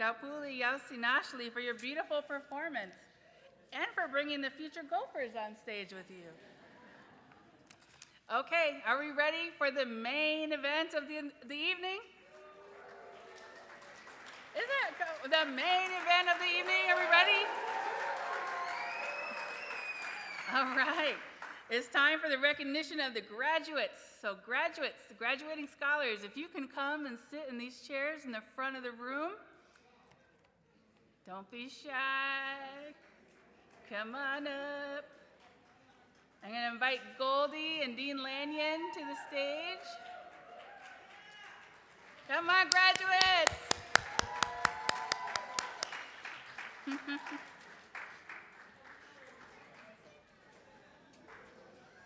Rapuli Yasinashli, for your beautiful performance and for bringing the future Gophers on stage with you. Okay, are we ready for the main event of the evening? Is that the main event of the evening? Are we ready? All right. It's time for the recognition of the graduates. So graduates, the graduating scholars, if you can come and sit in these chairs in the front of the room. Don't be shy. Come on up. I'm going to invite Goldie and Dean Lanyon to the stage. Come on, graduates.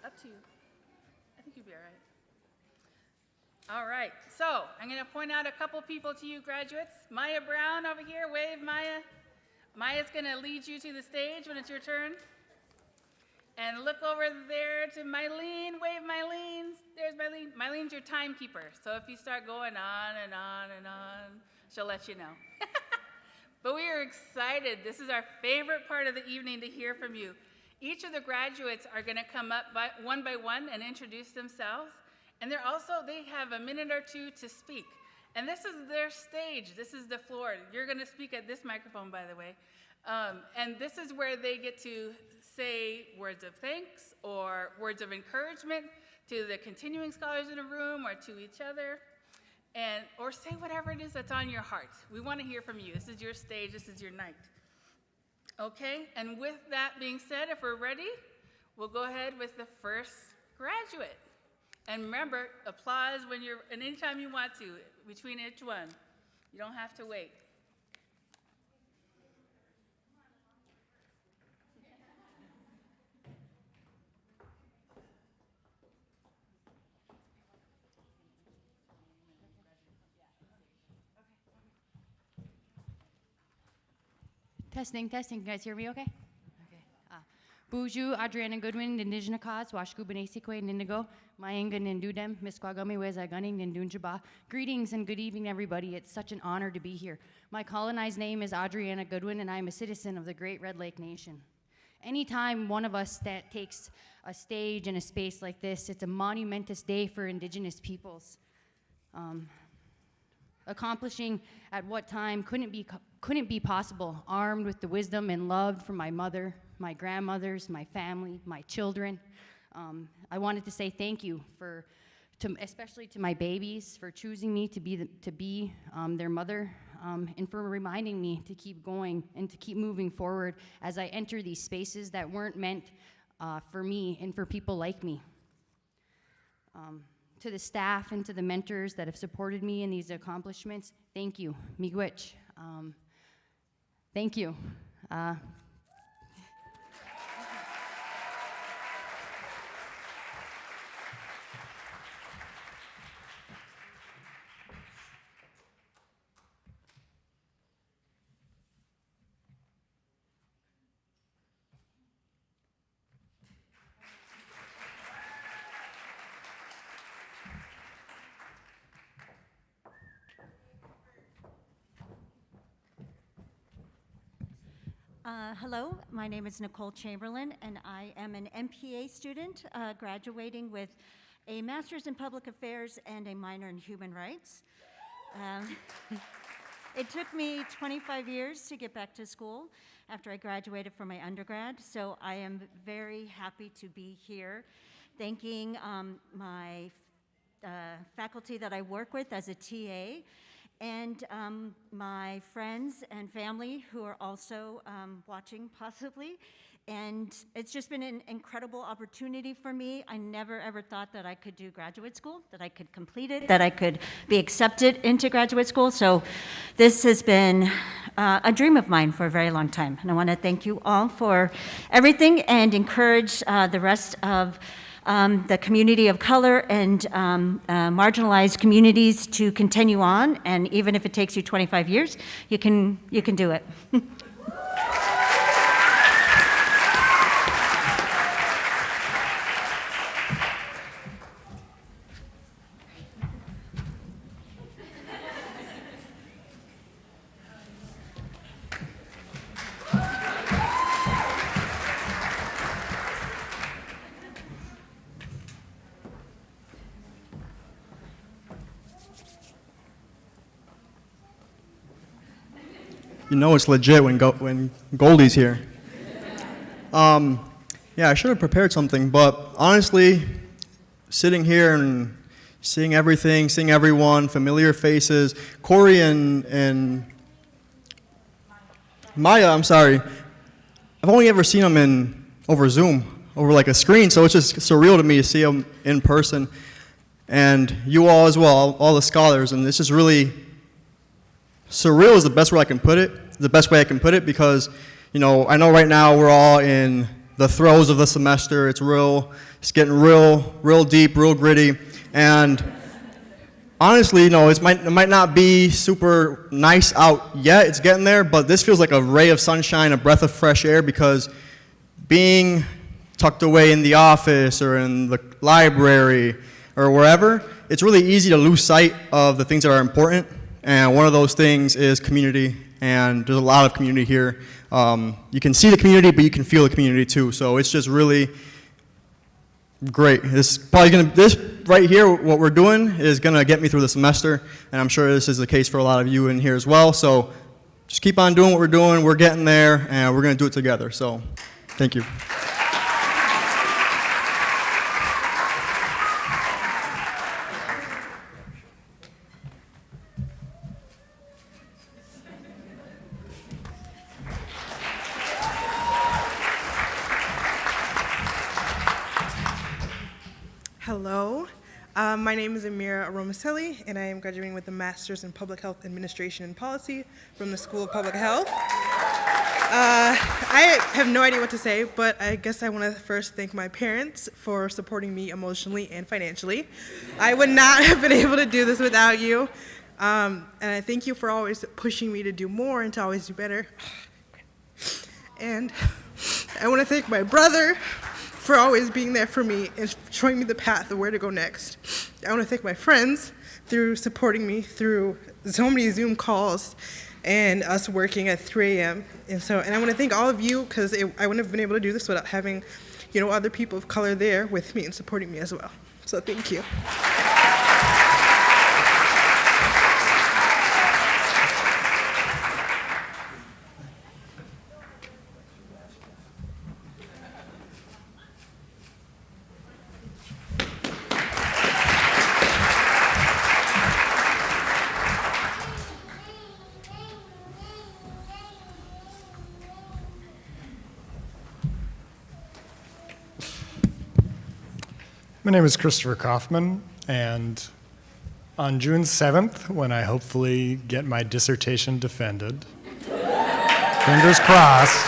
Up to you. I think you'll be all right. All right, so I'm going to point out a couple people to you, graduates. Maya Brown over here, wave, Maya. Maya's going to lead you to the stage when it's your turn. And look over there to Mylene, wave Mylene. There's Mylene. Mylene's your timekeeper, so if you start going on and on and on, she'll let you know. But we are excited. This is our favorite part of the evening to hear from you. Each of the graduates are going to come up one by one and introduce themselves. And they have a minute or two to speak. And this is their stage. This is the floor. You're going to speak at this microphone, by the way. And this is where they get to say words of thanks or words of encouragement to the continuing scholars in the room or to each other. Or say whatever it is that's on your heart. We want to hear from you. This is your stage. This is your night. Okay, and with that being said, if we're ready, we'll go ahead with the first graduate. And remember, applause anytime you want to, between each one. You don't have to wait. Testing. Can you guys hear me okay? Okay. Buju, Adriana Goodwin, Indijana Cause, Washkubanesikwe, Nindigo, Mayenga Nindudem, Misquagami Wezagunning, Nindunjaba. Greetings and good evening, everybody. It's such an honor to be here. My colonized name is Adriana Goodwin, and I'm a citizen of the Great Red Lake Nation. Anytime one of us that takes a stage in a space like this, it's a monumentous day for Indigenous peoples. Accomplishing at what time couldn't be possible, armed with the wisdom and love from my mother, my grandmothers, my family, my children. I wanted to say thank you especially to my babies, for choosing me to be their mother, and for reminding me to keep going and to keep moving forward as I enter these spaces that weren't meant for me and for people like me. To the staff and to the mentors that have supported me in these accomplishments, thank you. Miigwech. Thank you. Hello, my name is Nicole Chamberlain, and I am an MPA student graduating with a Master's in Public Affairs and a minor in Human Rights. It took me 25 years to get back to school after I graduated from my undergrad, so I am very happy to be here, thanking my faculty that I work with as a TA, and my friends and family who are also watching possibly. And it's just been an incredible opportunity for me. I never ever thought that I could do graduate school, that I could complete it, that I could be accepted into graduate school. So this has been a dream of mine for a very long time. And I want to thank you all for everything and encourage the rest of the community of color and marginalized communities to continue on. And even if it takes you 25 years, you can do it. you know it's legit when Goldie's here. Yeah, I should have prepared something, but honestly, sitting here and seeing everything, seeing everyone, familiar faces, Corey and Maya, I'm sorry, I've only ever seen them over Zoom, over like a screen, so it's just surreal to me to see them in person. And you all as well, all the scholars, and it's just really surreal is the best way I can put it, because, you know, I know right now we're all in the throes of the semester. It's getting real deep, real gritty, and honestly, you know, it might not be super nice out yet. It's getting there, but this feels like a ray of sunshine, a breath of fresh air, because being tucked away in the office or in the library or wherever, it's really easy to lose sight of the things that are important. And one of those things is community, and there's a lot of community here. You can see the community, but you can feel the community too. So it's just really great. This right here, what we're doing is gonna get me through the semester, and I'm sure this is the case for a lot of you in here as well. So just keep on doing what we're doing. We're getting there, and we're gonna do it together. So thank you. Hello, my name is Amira Aromaselli, and I am graduating with a Master's in Public Health Administration and Policy from the School of Public Health. I have no idea what to say, but I guess I want to first thank my parents for supporting me emotionally and financially. I would not have been able to do this without you, and I thank you for always pushing me to do more and to always do better. And I want to thank my brother for always being there for me and showing me the path of where to go next. I want to thank my friends through supporting me through so many Zoom calls and us working at 3 a.m. And I want to thank all of you, because I wouldn't have been able to do this without having, you know, other people of color there with me and supporting me as well. So thank you. My name is Christopher Kaufman, and on June 7th, when I hopefully get my dissertation defended, fingers crossed,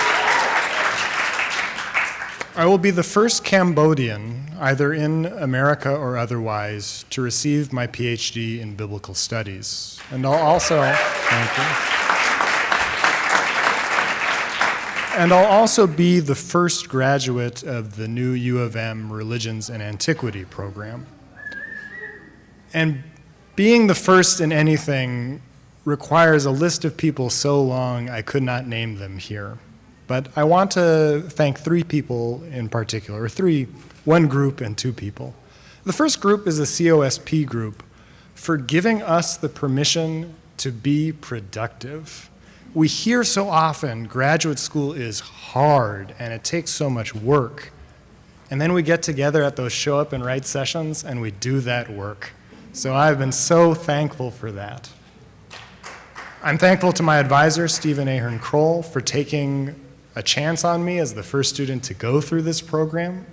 I will be the first Cambodian, either in America or otherwise, to receive my PhD in biblical studies. And I'll also, thank you. And I'll also be the first graduate of the new U of M Religions and Antiquity program. And being the first in anything requires a list of people so long I could not name them here. But I want to thank three people in particular, or one group and two people. The first group is the COSP group for giving us the permission to be productive. We hear so often graduate school is hard and it takes so much work. And then we get together at those show up and write sessions and we do that work. So I've been so thankful for that. I'm thankful to my advisor, Stephen Ahern Kroll, for taking a chance on me as the first student to go through this program.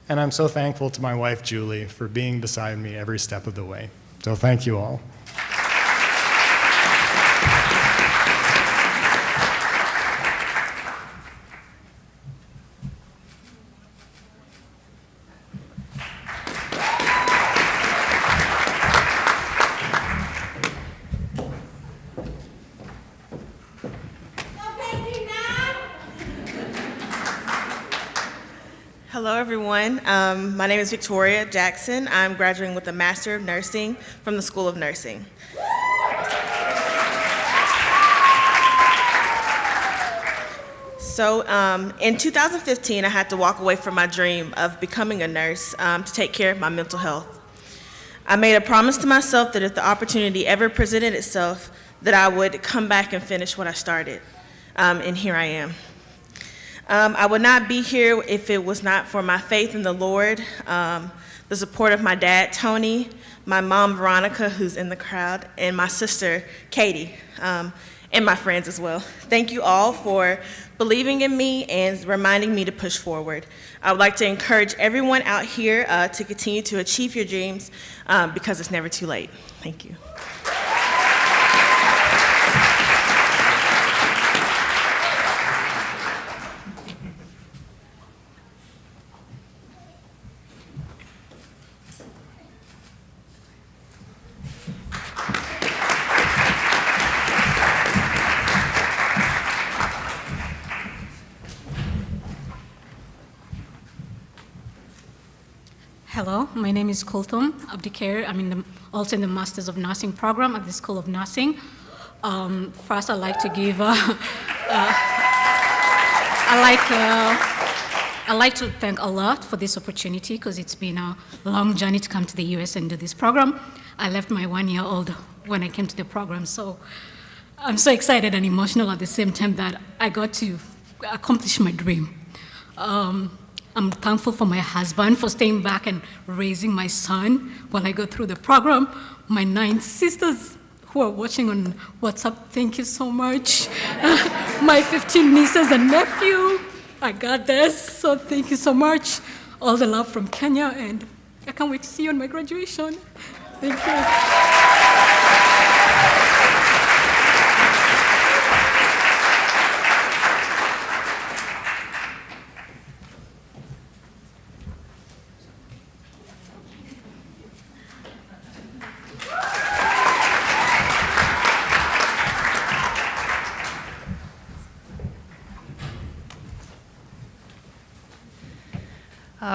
And I'm so thankful to my wife, Julie, for being beside me every step of the way. So thank you all. Hello, everyone. My name is Victoria Jackson. I'm graduating with a Master of Nursing from the School of Nursing. So in 2015, I had to walk away from my dream of becoming a nurse to take care of my mental health. I made a promise to myself that if the opportunity ever presented itself, that I would come back and finish what I started, and here I am. I would not be here if it was not for my faith in the Lord, the support of my dad, Tony, my mom, Veronica, who's in the crowd, and my sister, Katie, and my friends as well. Thank you all for believing in me and reminding me to push forward. I would like to encourage everyone out here to continue to achieve your dreams because it's never too late. Thank you. Hello, my name is Kulthum Abdikair. I'm also in the Masters of Nursing program at the School of Nursing. First, I'd like to give, I'd like to thank Allah for this opportunity because it's been a long journey to come to the US and do this program. I left my 1-year-old when I came to the program, so I'm so excited and emotional at the same time that I got to accomplish my dream. I'm thankful for my husband for staying back and raising my son while I go through the program. My 9 sisters who are watching on WhatsApp, thank you so much. My 15 nieces and nephew, I got this, so thank you so much. All the love from Kenya, and I can't wait to see you on my graduation. Thank you.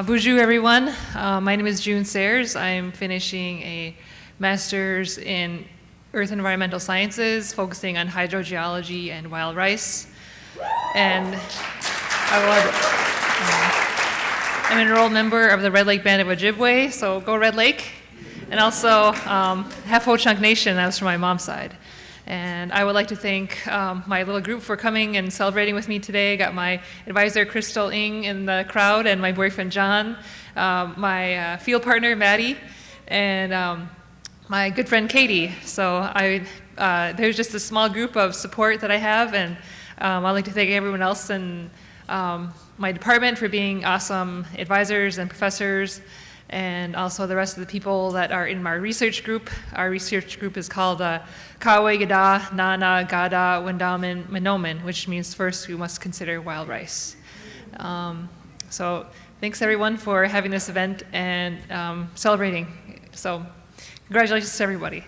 Bonjour, everyone. My name is June Sayers. I'm finishing a master's in Earth and Environmental Sciences, focusing on hydrogeology and wild rice. And I'm an enrolled member of the Red Lake Band of Ojibwe, so go Red Lake. And also half Ho-Chunk Nation, that was from my mom's side. And I would like to thank my little group for coming and celebrating with me today. I got my advisor, Crystal Ng, in the crowd, and my boyfriend, John, my field partner, Maddie, and my good friend, Katie. So there's just a small group of support that I have, and I'd like to thank everyone else in my department for being awesome advisors and professors, and also the rest of the people that are in my research group. Our research group is called Kawe Gada Nana Gada Wendaman Manoman, which means first we must consider wild rice. So thanks everyone for having this event and celebrating. So congratulations to everybody.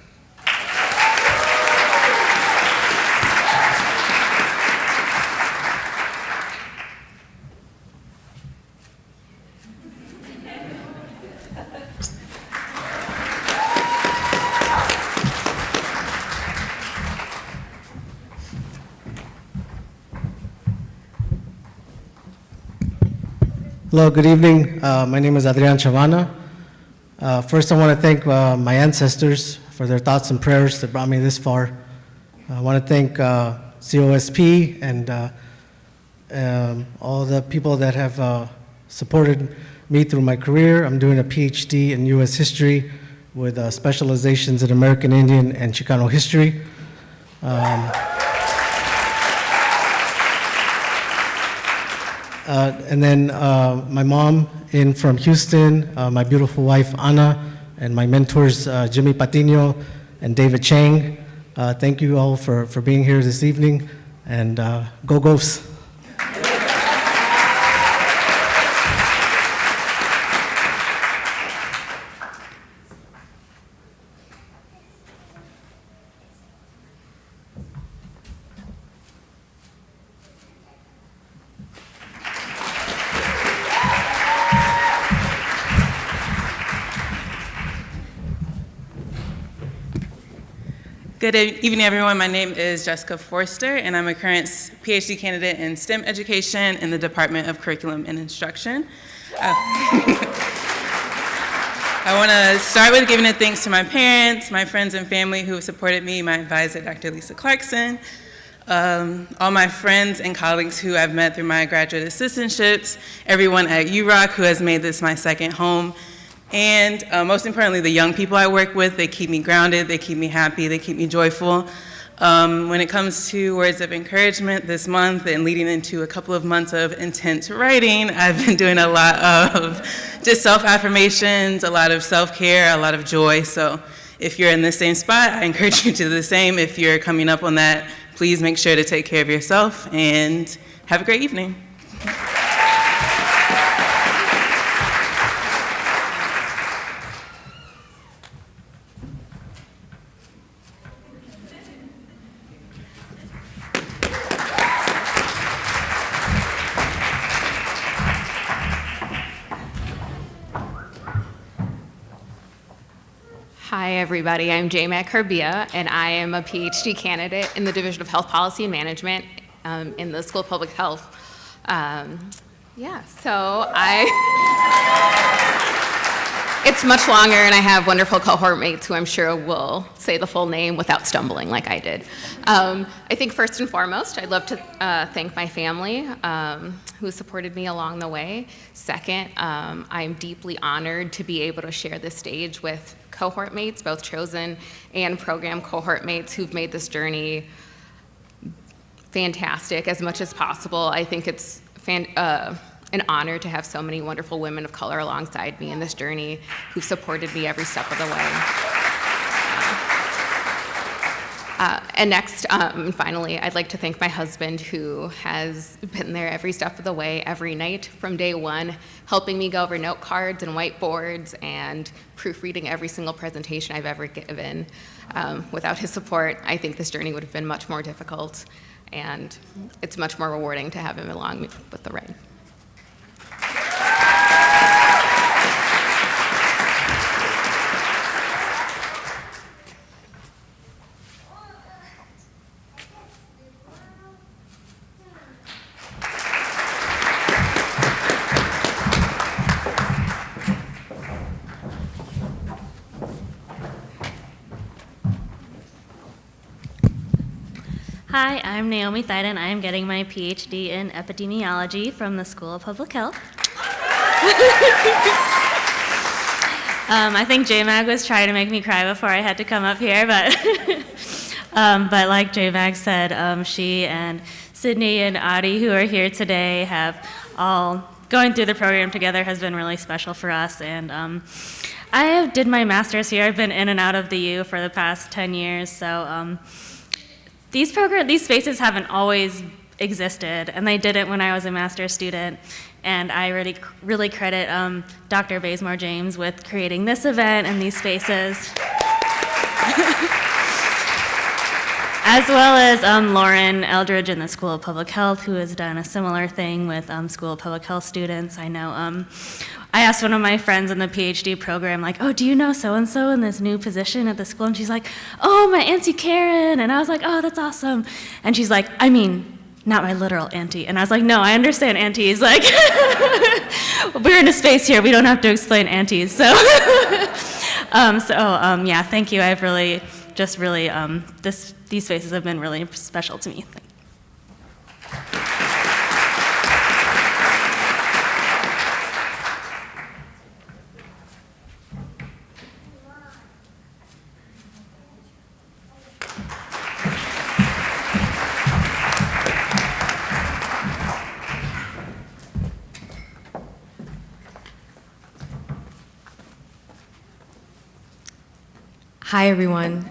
Hello, good evening. My name is Adrian Chavana. First, I want to thank my ancestors for their thoughts and prayers that brought me this far. I want to thank COSP and all the people that have supported me through my career. I'm doing a PhD in U.S. history with specializations in American Indian and Chicano history. And then my mom in from Houston, my beautiful wife Anna, and my mentors Jimmy Patino and David Chang. Thank you all for being here this evening, and go Gophs. Good evening, everyone. My name is Jessica Forster, and I'm a current PhD candidate in STEM education in the Department of Curriculum and Instruction. I want to start with giving a thanks to my parents, my friends and family who have supported me, my advisor, Dr. Lisa Clarkson, all my friends and colleagues who I've met through my graduate assistantships, everyone at UROC who has made this my second home, and most importantly, the young people I work with. They keep me grounded, they keep me happy, they keep me joyful. When it comes to words of encouragement this month and leading into a couple of months of intense writing, I've been doing a lot of just self-affirmations, a lot of self-care, a lot of joy. So if you're in the same spot, I encourage you to do the same. If you're coming up on that, please make sure to take care of yourself and have a great evening. Hi, everybody. I'm J-Mac Herbia, and I am a PhD candidate in the Division of Health Policy and Management in the School of Public Health. It's much longer, and I have wonderful cohort mates who I'm sure will say the full name without stumbling like I did. I think first and foremost, I'd love to thank my family who supported me along the way. Second, I'm deeply honored to be able to share this stage with cohort mates, both chosen and program cohort mates who've made this journey fantastic as much as possible. I think it's an honor to have so many wonderful women of color alongside me in this journey who've supported me every step of the way. And next, and finally, I'd like to thank my husband who has been there every step of the way, every night from day one, helping me go over note cards and whiteboards and proofreading every single presentation I've ever given. Without his support, I think this journey would have been much more difficult, and it's much more rewarding to have him along with the ride. Hi, I'm Naomi Thyden. I am getting my PhD in epidemiology from the School of Public Health. I think J-Mag was trying to make me cry before I had to come up here, but like J-Mag said, she and Sydney and Adi, who are here today, have all going through the program together has been really special for us. And I did my master's here. I've been in and out of the U for the past 10 years, so these spaces haven't always existed, and they didn't when I was a master's student. And I really credit Dr. Bazemore James with creating this event and these spaces, as well as Lauren Eldridge in the School of Public Health, who has done a similar thing with School of Public Health students. I know I asked one of my friends in the PhD program, like, oh, do you know so-and-so in this new position at the school? And she's like, oh, my Auntie Karen. And I was like, oh, that's awesome. And she's like, I mean, not my literal auntie. And I was like, no, I understand aunties. Like, we're in a space here. We don't have to explain aunties. So, yeah, thank you. I've really, these spaces have been really special to me. Hi, everyone.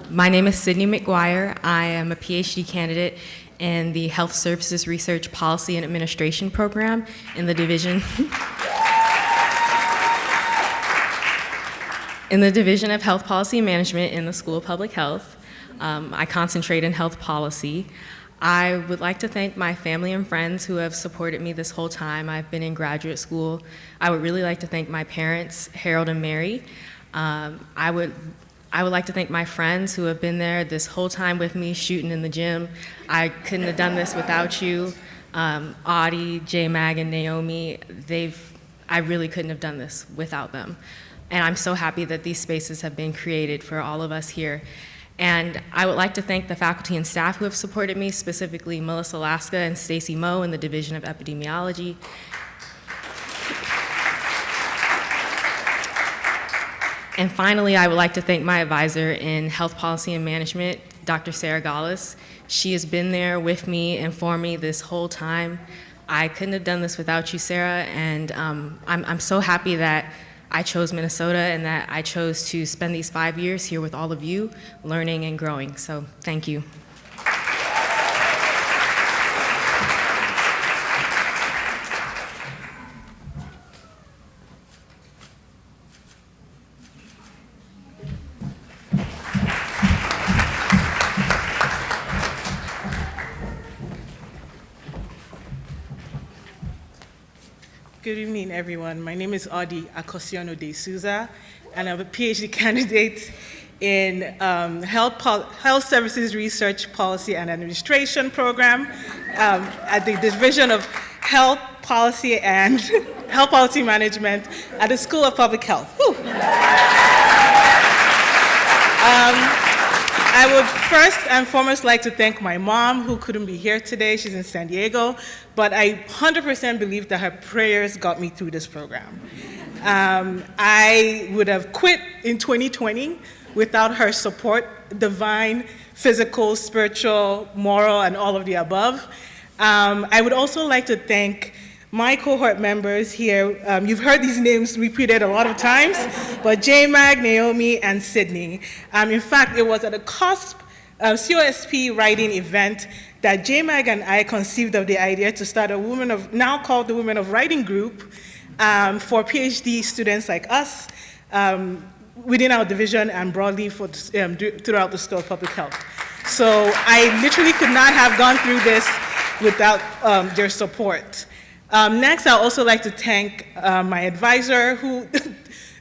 My name is Sydney McGuire. I am a PhD candidate in the Health Services Research Policy and Administration program in the Division of Health Policy and Management in the School of Public Health. I concentrate in health policy. I would like to thank my family and friends who have supported me this whole time I've been in graduate school. I would really like to thank my parents, Harold and Mary. I would like to thank my friends who have been there this whole time with me shooting in the gym. I couldn't have done this without you. Audie, J-Mag, and Naomi, they've I really couldn't have done this without them. And I'm so happy that these spaces have been created for all of us here. And I would like to thank the faculty and staff who have supported me, specifically Melissa Laska and Stacy Moe in the Division of Epidemiology. And finally, I would like to thank my advisor in Health Policy and Management, Dr. Sarah Gallis. She has been there with me and for me this whole time. I couldn't have done this without you, Sarah, and I'm so happy that I chose Minnesota and that I chose to spend these 5 years here with all of you, learning and growing. So thank you. Good evening, everyone. My name is Audie Akosiano de Souza, and I'm a PhD candidate in Health Services Research Policy and Administration program at the Division of Health Policy and Health Policy Management at the School of Public Health. I would first and foremost like to thank my mom, who couldn't be here today. She's in San Diego, but I 100% believe that her prayers got me through this program. I would have quit in 2020 without her support, divine, physical, spiritual, moral, and all of the above. I would also like to thank my cohort members here. You've heard these names repeated a lot of times, but J-Mag, Naomi, and Sydney. In fact, it was at a COSP, COSP writing event that J-Mag and I conceived of the idea to start a now called the Women of Writing group for PhD students like us within our division and broadly throughout the School of Public Health. So I literally could not have gone through this without their support. Next, I'd also like to thank my advisor, who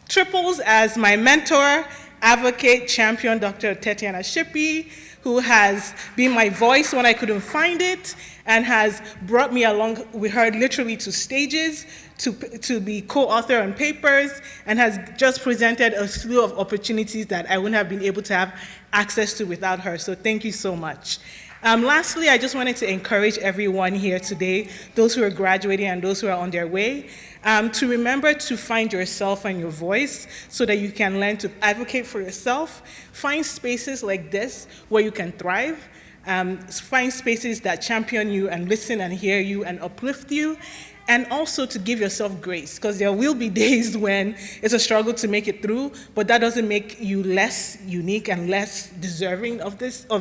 triples as my mentor, advocate, champion, Dr. Tetiana Shippey, who has been my voice when I couldn't find it, and has brought me along with her literally to stages to be co-author on papers, and has just presented a slew of opportunities that I wouldn't have been able to have access to without her. So thank you so much. Lastly, I just wanted to encourage everyone here today, those who are graduating and those who are on their way, to remember to find yourself and your voice so that you can learn to advocate for yourself. Find spaces like this where you can thrive. Find spaces that champion you and listen and hear you and uplift you. And also to give yourself grace, because there will be days when it's a struggle to make it through, but that doesn't make you less unique and less deserving of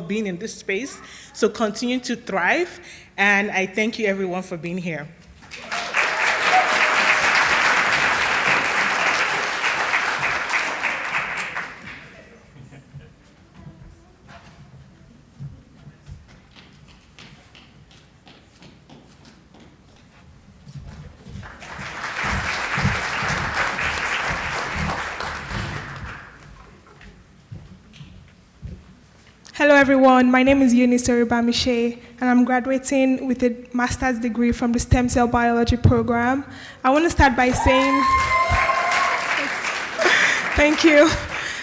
being in this space. So continue to thrive, and I thank you everyone for being here. Hello everyone, my name is Eunice Oribamishe, and I'm graduating with a master's degree from the Stem Cell Biology program. I want to start by saying, thank you.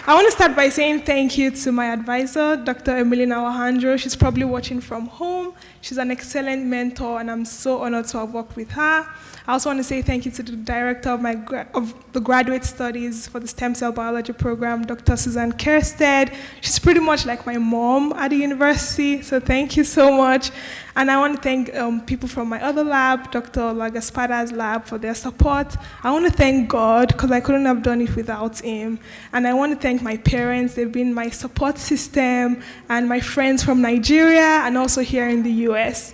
I want to start by saying thank you to my advisor, Dr. Emilina Alejandro. She's probably watching from home. She's an excellent mentor, and I'm so honored to have worked with her. I also want to say thank you to the director of the graduate studies for the Stem Cell Biology program, Dr. Suzanne Kersted. She's pretty much like my mom at the university, so thank you so much. And I want to thank people from my other lab, Dr. Lagaspada's lab, for their support. I want to thank God, because I couldn't have done it without him. And I want to thank my parents. They've been my support system, and my friends from Nigeria and also here in the US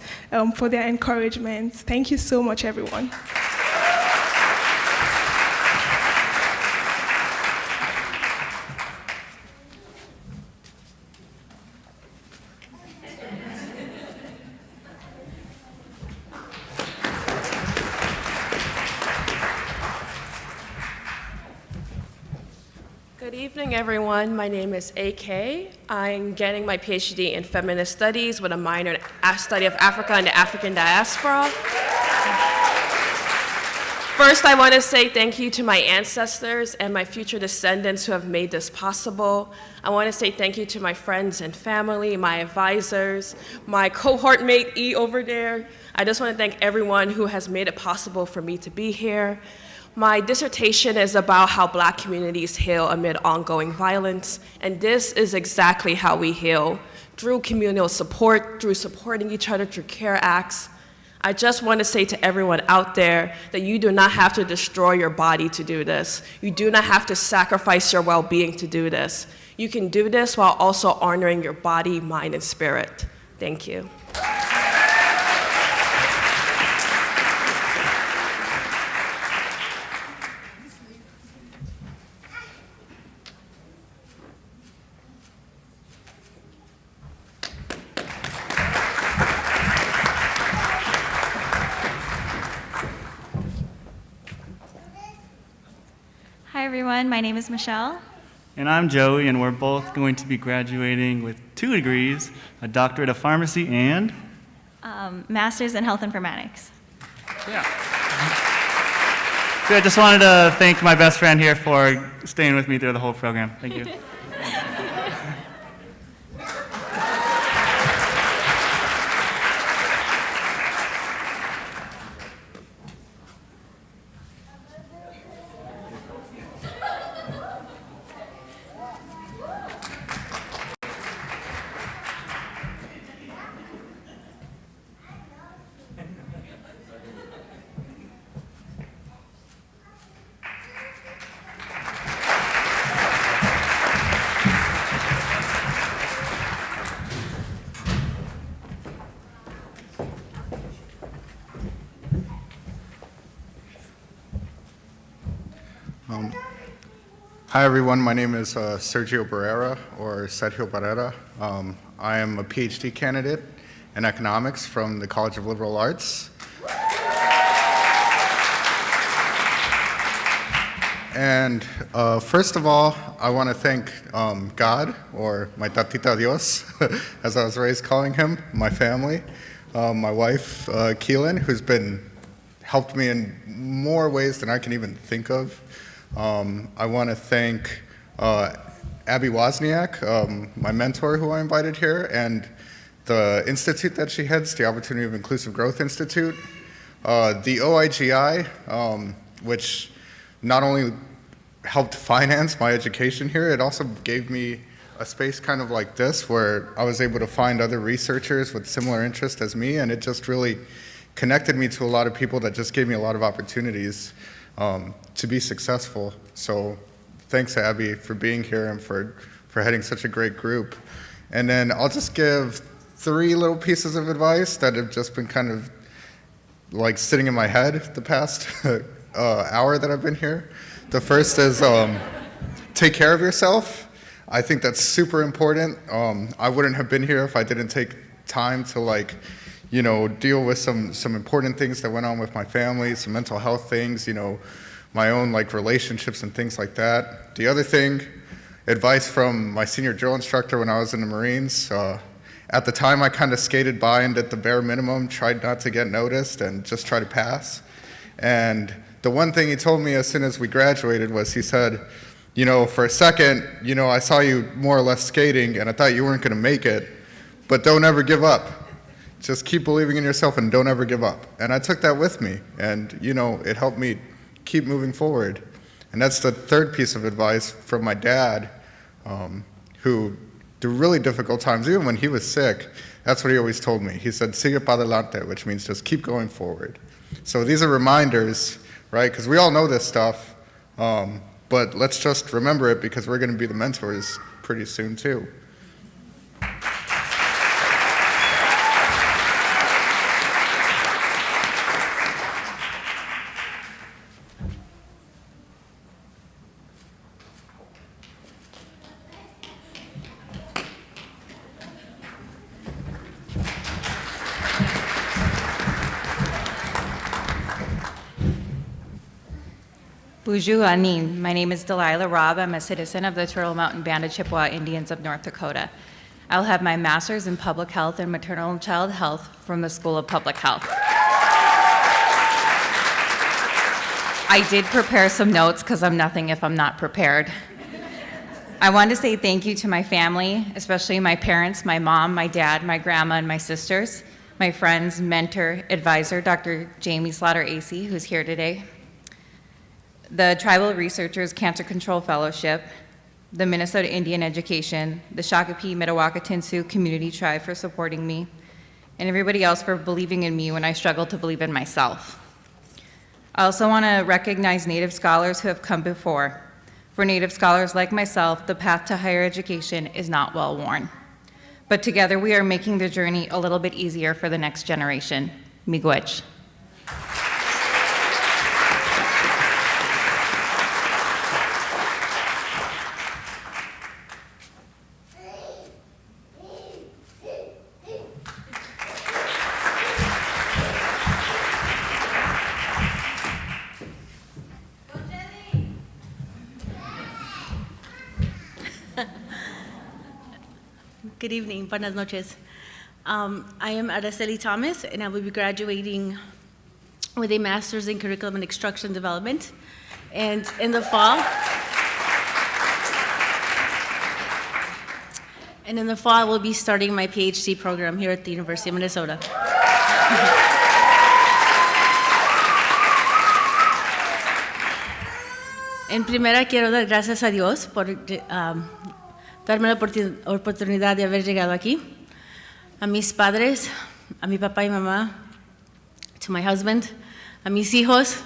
for their encouragement. Thank you so much, everyone. Good evening, everyone. My name is AK. I'm getting my PhD in feminist studies with a minor in study of Africa and the African diaspora. First, I want to say thank you to my ancestors and my future descendants who have made this possible. I want to say thank you to my friends and family, my advisors, my cohort mate E over there. I just want to thank everyone who has made it possible for me to be here. My dissertation is about how Black communities heal amid ongoing violence, and this is exactly how we heal, through communal support, through supporting each other through care acts. I just want to say to everyone out there that you do not have to destroy your body to do this. You do not have to sacrifice your well-being to do this. You can do this while also honoring your body, mind, and spirit. Thank you. Hi everyone, my name is Michelle. And I'm Joey, and we're both going to be graduating with 2 degrees, a doctorate of pharmacy and Master's in Health Informatics. Yeah. So I just wanted to thank my best friend here for staying with me through the whole program. Thank you. Hi everyone, my name is Sergio Barrera, or Sergio Barrera. I am a PhD candidate in economics from the College of Liberal Arts. And first of all, I want to thank God, or my tatita Dios, as I was raised calling him, my family, my wife, Keelan, who's helped me in more ways than I can even think of. I want to thank Abby Wozniak, my mentor who I invited here, and the institute that she heads, the Opportunity of Inclusive Growth Institute, the OIGI, which not only helped finance my education here, it also gave me a space kind of like this where I was able to find other researchers with similar interest as me, and it just really connected me to a lot of people that just gave me a lot of opportunities to be successful. So thanks, Abby, for being here and for heading such a great group. And then I'll just give 3 little pieces of advice that have just been kind of like sitting in my head the past hour that I've been here. The first is take care of yourself. I think that's super important. I wouldn't have been here if I didn't take time to deal with some important things that went on with my family, some mental health things, my own relationships and things like that. The other thing, advice from my senior drill instructor when I was in the Marines. At the time, I kind of skated by and did the bare minimum, tried not to get noticed and just try to pass. And the one thing he told me as soon as we graduated was he said, for a second, I saw you more or less skating and I thought you weren't going to make it, but don't ever give up. Just keep believing in yourself and don't ever give up. And I took that with me, and it helped me keep moving forward. And that's the third piece of advice from my dad, who through really difficult times, even when he was sick, that's what he always told me. He said, sigue para adelante, which means just keep going forward. So these are reminders, right? Because we all know this stuff, but let's just remember it because we're going to be the mentors pretty soon too. Bonjour, Anin. My name is Delilah Robb. I'm a citizen of the Turtle Mountain Band of Chippewa Indians of North Dakota. I'll have my master's in public health and maternal and child health from the School of Public Health. I did prepare some notes because I'm nothing if I'm not prepared. I want to say thank you to my family, especially my parents, my mom, my dad, my grandma, and my sisters, my friends, mentor, advisor, Dr. Jamie Slaughter-Acey, who's here today, the Tribal Researchers Cancer Control Fellowship, the Minnesota Indian Education, the Shakopee Mdewakanton Sioux Community Tribe for supporting me, and everybody else for believing in me when I struggled to believe in myself. I also want to recognize Native scholars who have come before. For Native scholars like myself, the path to higher education is not well worn. But together we are making the journey a little bit easier for the next generation. Miigwech. Good evening, buenas noches. I am Araceli Thomas, and I will be graduating with a master's in curriculum and instruction development. And in the fall, I will be starting my PhD program here at the University of Minnesota. En primera, quiero dar gracias a Dios por darme la oportunidad de haber llegado aquí, a mis padres, a mi papá y mamá, to my husband, a mis hijos.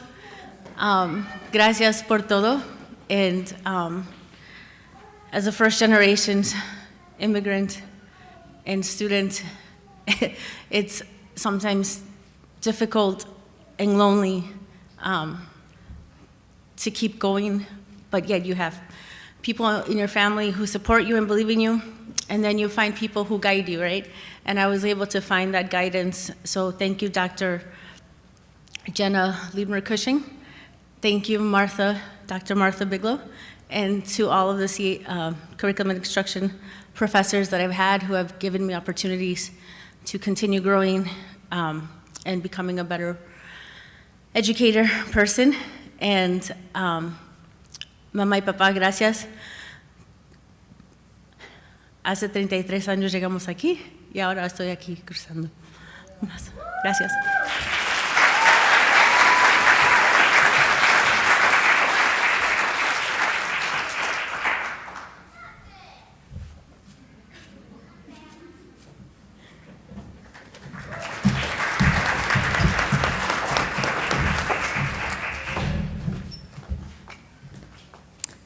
Gracias por todo. And as a first-generation immigrant and student, it's sometimes difficult and lonely to keep going, but yet you have people in your family who support you and believe in you, and then you find people who guide you, right? And I was able to find that guidance, so thank you, Dr. Jenna Liebmer-Cushing. Thank you, Dr. Martha Bigelow, and to all of the curriculum and instruction professors that I've had who have given me opportunities to continue growing and becoming a better educator person. And mamá y papá, gracias. Hace 33 años llegamos aquí y ahora estoy aquí cruzando. Gracias.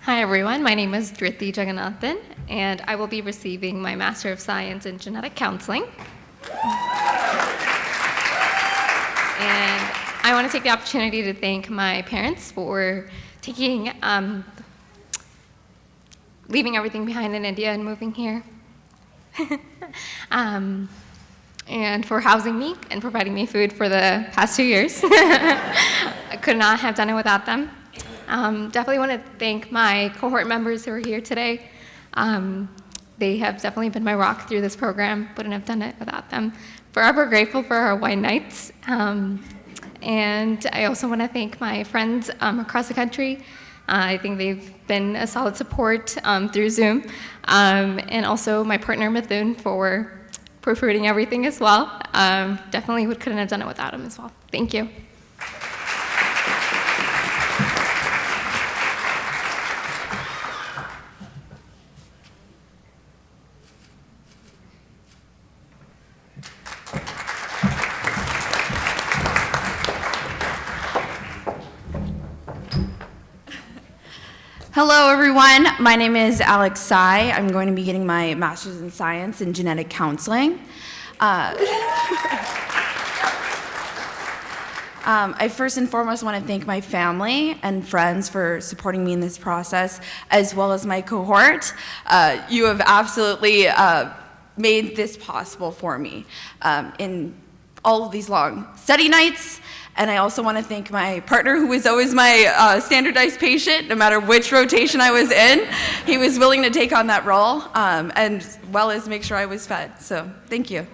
Hi everyone, my name is Dhriti Jagannathan, and I will be receiving my Master of Science in Genetic Counseling. And I want to take the opportunity to thank my parents for leaving everything behind in India and moving here. And for housing me and providing me food for the past 2 years. I could not have done it without them. Definitely want to thank my cohort members who are here today. They have definitely been my rock through this program. Wouldn't have done it without them. Forever grateful for our wine nights. And I also want to thank my friends across the country. I think they've been a solid support through Zoom. And also my partner Mithun for proofreading everything as well. Definitely couldn't have done it without him as well. Thank you. Hello, everyone. My name is Alex Tsai. I'm going to be getting my Master's in Science in Genetic Counseling. I first and foremost want to thank my family and friends for supporting me in this process, as well as my cohort. You have absolutely made this possible for me in all of these long study nights. And I also want to thank my partner, who was always my standardized patient, no matter which rotation I was in. He was willing to take on that role, and as well as make sure I was fed. So thank you.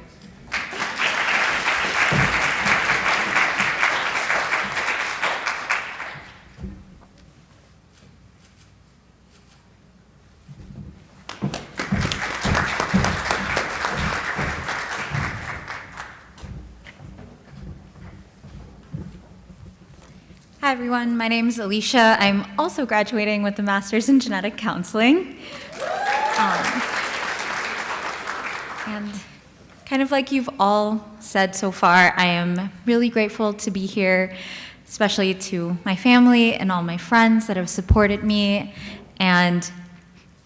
everyone. My name is Alicia. I'm also graduating with a master's in genetic counseling. And kind of like you've all said so far, I am really grateful to be here, especially to my family and all my friends that have supported me, and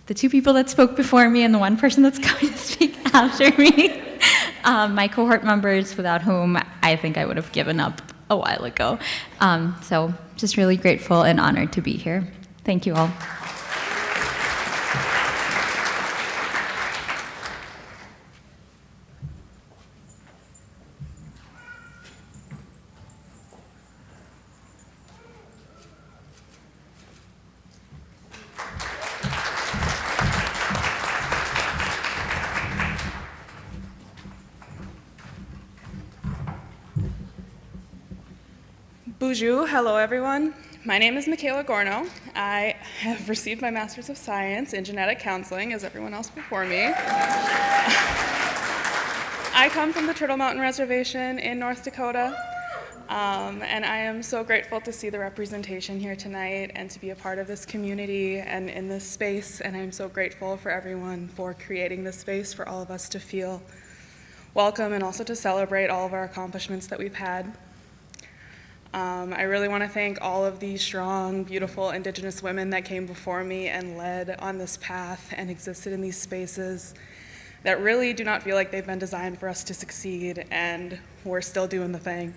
the 2 people that spoke before me and the 1 person that's going to speak after me. My cohort members, without whom I think I would have given up a while ago. So just really grateful and honored to be here. Thank you all. Bonjour, hello everyone. My name is Michaela Gorno. I have received my Master's of Science in Genetic Counseling, as everyone else before me. I come from the Turtle Mountain Reservation in North Dakota, and I am so grateful to see the representation here tonight and to be a part of this community and in this space, and I'm so grateful for everyone for creating this space for all of us to feel welcome and also to celebrate all of our accomplishments that we've had. I really want to thank all of these strong, beautiful Indigenous women that came before me and led on this path and existed in these spaces that really do not feel like they've been designed for us to succeed, and we're still doing the thing.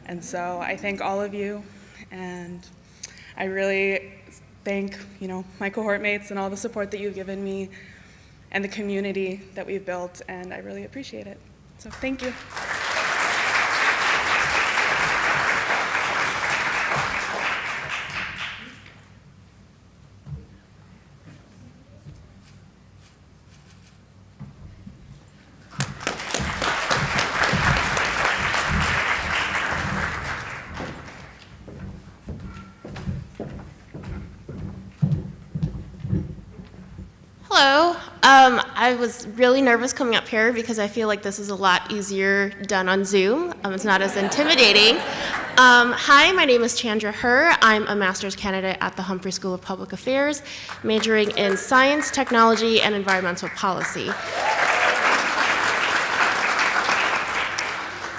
And so I thank all of you, and I really thank, my cohort mates and all the support that you've given me and the community that we've built, and I really appreciate it. So thank you. Hello. I was really nervous coming up here because I feel like this is a lot easier done on Zoom. It's not as intimidating. Hi, my name is Chandra Herr. I'm a master's candidate at the Humphrey School of Public Affairs, majoring in science, technology, and environmental policy.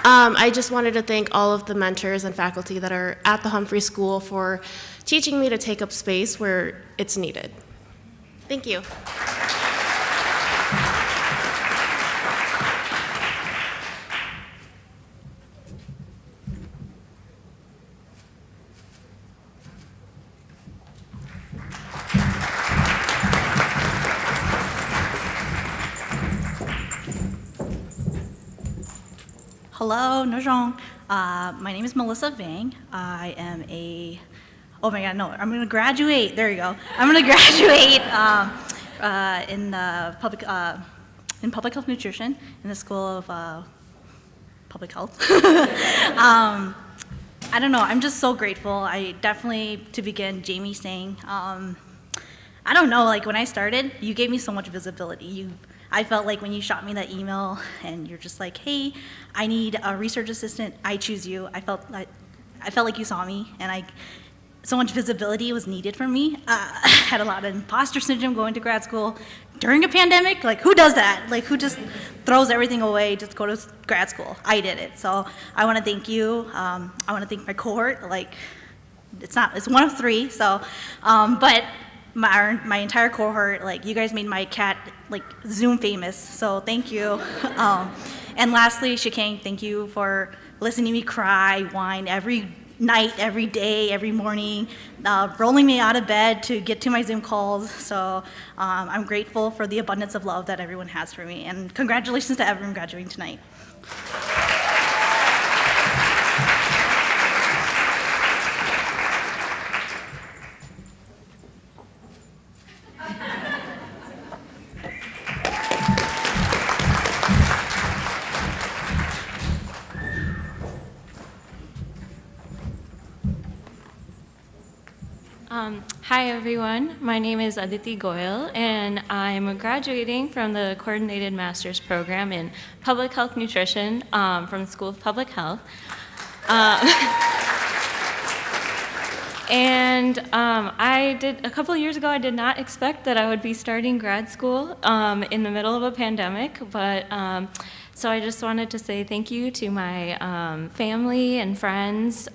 I just wanted to thank all of the mentors and faculty that are at the Humphrey School for teaching me to take up space where it's needed. Thank you. Hello, Nojong. My name is Melissa Vang. I am oh my God, no, I'm gonna graduate. There you go. I'm gonna graduate in public health nutrition in the School of Public Health. I don't know, I'm just so grateful. I definitely, to begin, Jamie saying, I don't know, like when I started, you gave me so much visibility. I felt like when you shot me that email and you're just like, hey, I need a research assistant, I choose you. I felt like you saw me, and so much visibility was needed for me. I had a lot of imposter syndrome going to grad school during a pandemic. Like, who does that? Like, who just throws everything away, just go to grad school? I did it. So I want to thank you. I want to thank my cohort. Like, it's one of 3. So, but my entire cohort, like, you guys made my cat like Zoom famous. So thank you. And lastly, Shikang, thank you for listening to me cry, whine every night, every day, every morning, rolling me out of bed to get to my Zoom calls. So I'm grateful for the abundance of love that everyone has for me. And congratulations to everyone graduating tonight. Hi everyone, my name is Aditi Goyal, and I'm graduating from the Coordinated Master's Program in Public Health Nutrition from the School of Public Health. And a couple of years ago, I did not expect that I would be starting grad school in the middle of a pandemic, but so I just wanted to say thank you to my family and friends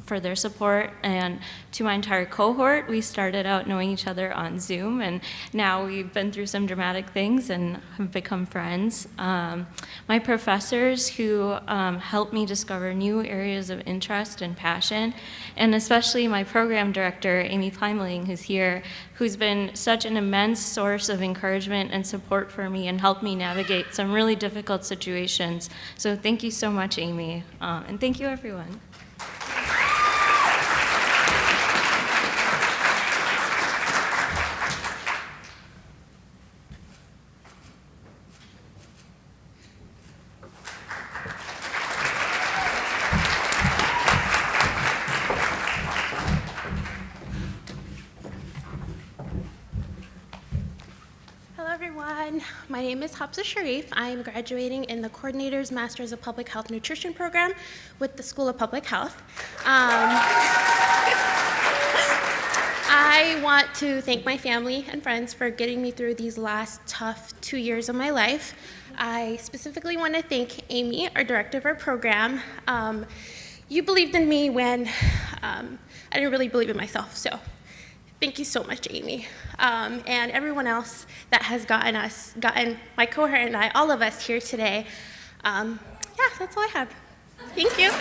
for their support, and to my entire cohort. We started out knowing each other on Zoom, and now we've been through some dramatic things and have become friends. My professors who helped me discover new areas of interest and passion, and especially my program director, Amy Pleimling, who's here, who's been such an immense source of encouragement and support for me and helped me navigate some really difficult situations. So thank you so much, Amy, and thank you, everyone. My name is Hafsa Sharif. I am graduating in the Coordinator's Masters of Public Health Nutrition program with the School of Public Health. I want to thank my family and friends for getting me through these last tough 2 years of my life. I specifically want to thank Amy, our director of our program. You believed in me when I didn't really believe in myself, so thank you so much, Amy. And everyone else that has gotten my cohort and I, all of us here today. Yeah, that's all I have. Thank you.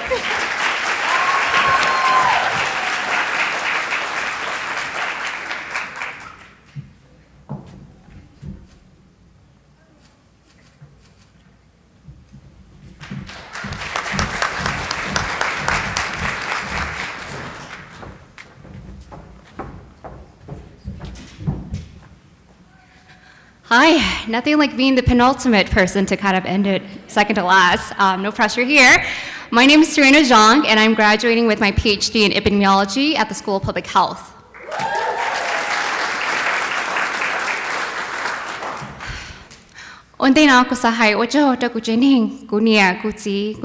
Hi, nothing like being the penultimate person to kind of end it second to last. No pressure here. My name is Serena Zhang, and I'm graduating with my PhD in epidemiology at the School of Public Health. Ổn định nào của xã hội ở chỗ đó của chính hình của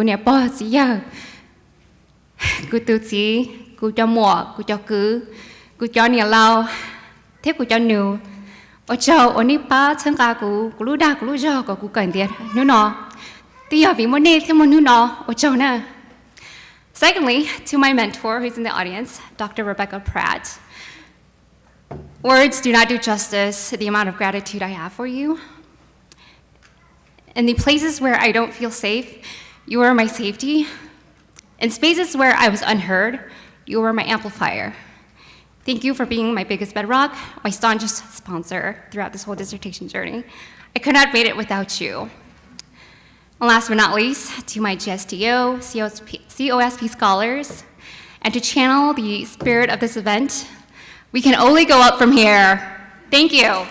nhà bỏ gì giờ của tự chỉ của cho mùa của cho cứ của cho nhà lao thế của cho nữ ở chỗ ở nếp ba chân cả của lú đa của lú giò của cần tiền nữa nó thì giờ vì muốn nếp thì muốn nữa nó ở chỗ nè. Secondly, to my mentor who's in the audience, Dr. Rebecca Pratt. Words do not do justice to the amount of gratitude I have for you. In the places where I don't feel safe, you are my safety. In spaces where I was unheard, you were my amplifier. Thank you for being my biggest bedrock, my staunchest sponsor throughout this whole dissertation journey. I could not have made it without you. And last but not least, to my GSTO, COSP scholars, and to channel the spirit of this event, we can only go up from here. Thank you.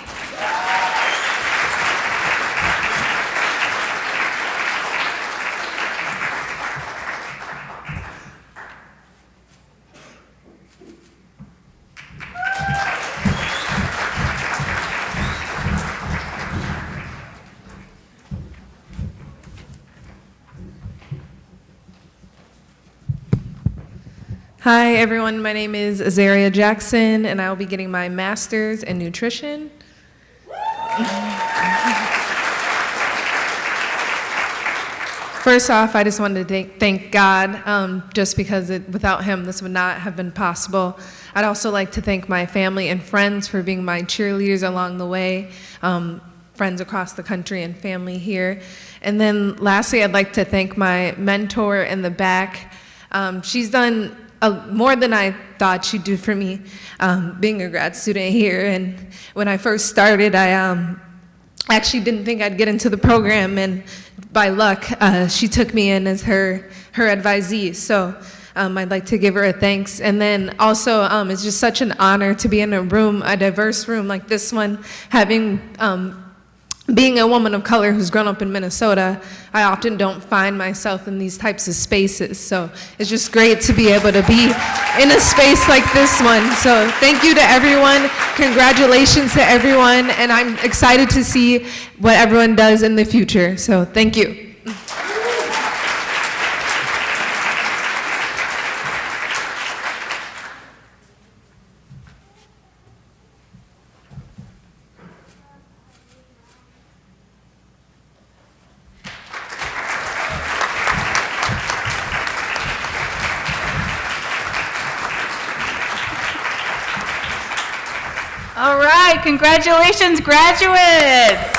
Hi, everyone. My name is Azaria Jackson, and I will be getting my master's in nutrition. First off, I just wanted to thank God, just because without Him, this would not have been possible. I'd also like to thank my family and friends for being my cheerleaders along the way, friends across the country and family here. And then lastly, I'd like to thank my mentor in the back. She's done more than I thought she'd do for me, being a grad student here. And when I first started, I actually didn't think I'd get into the program, and by luck, she took me in as her advisee. So I'd like to give her a thanks. And then also, it's just such an honor to be in a room, a diverse room like this one, having being a woman of color who's grown up in Minnesota. I often don't find myself in these types of spaces, so it's just great to be able to be in a space like this one. So thank you to everyone, congratulations to everyone, and I'm excited to see what everyone does in the future, so thank you. right, congratulations, graduates.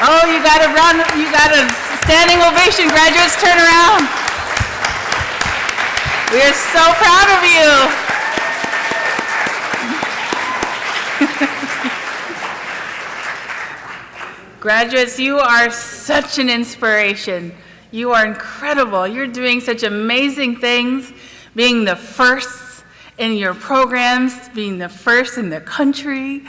Oh, you got a standing ovation, graduates, turn around. We are so proud of you. Graduates, you are such an inspiration. You are incredible. You're doing such amazing things, being the first in your programs, being the first in the country.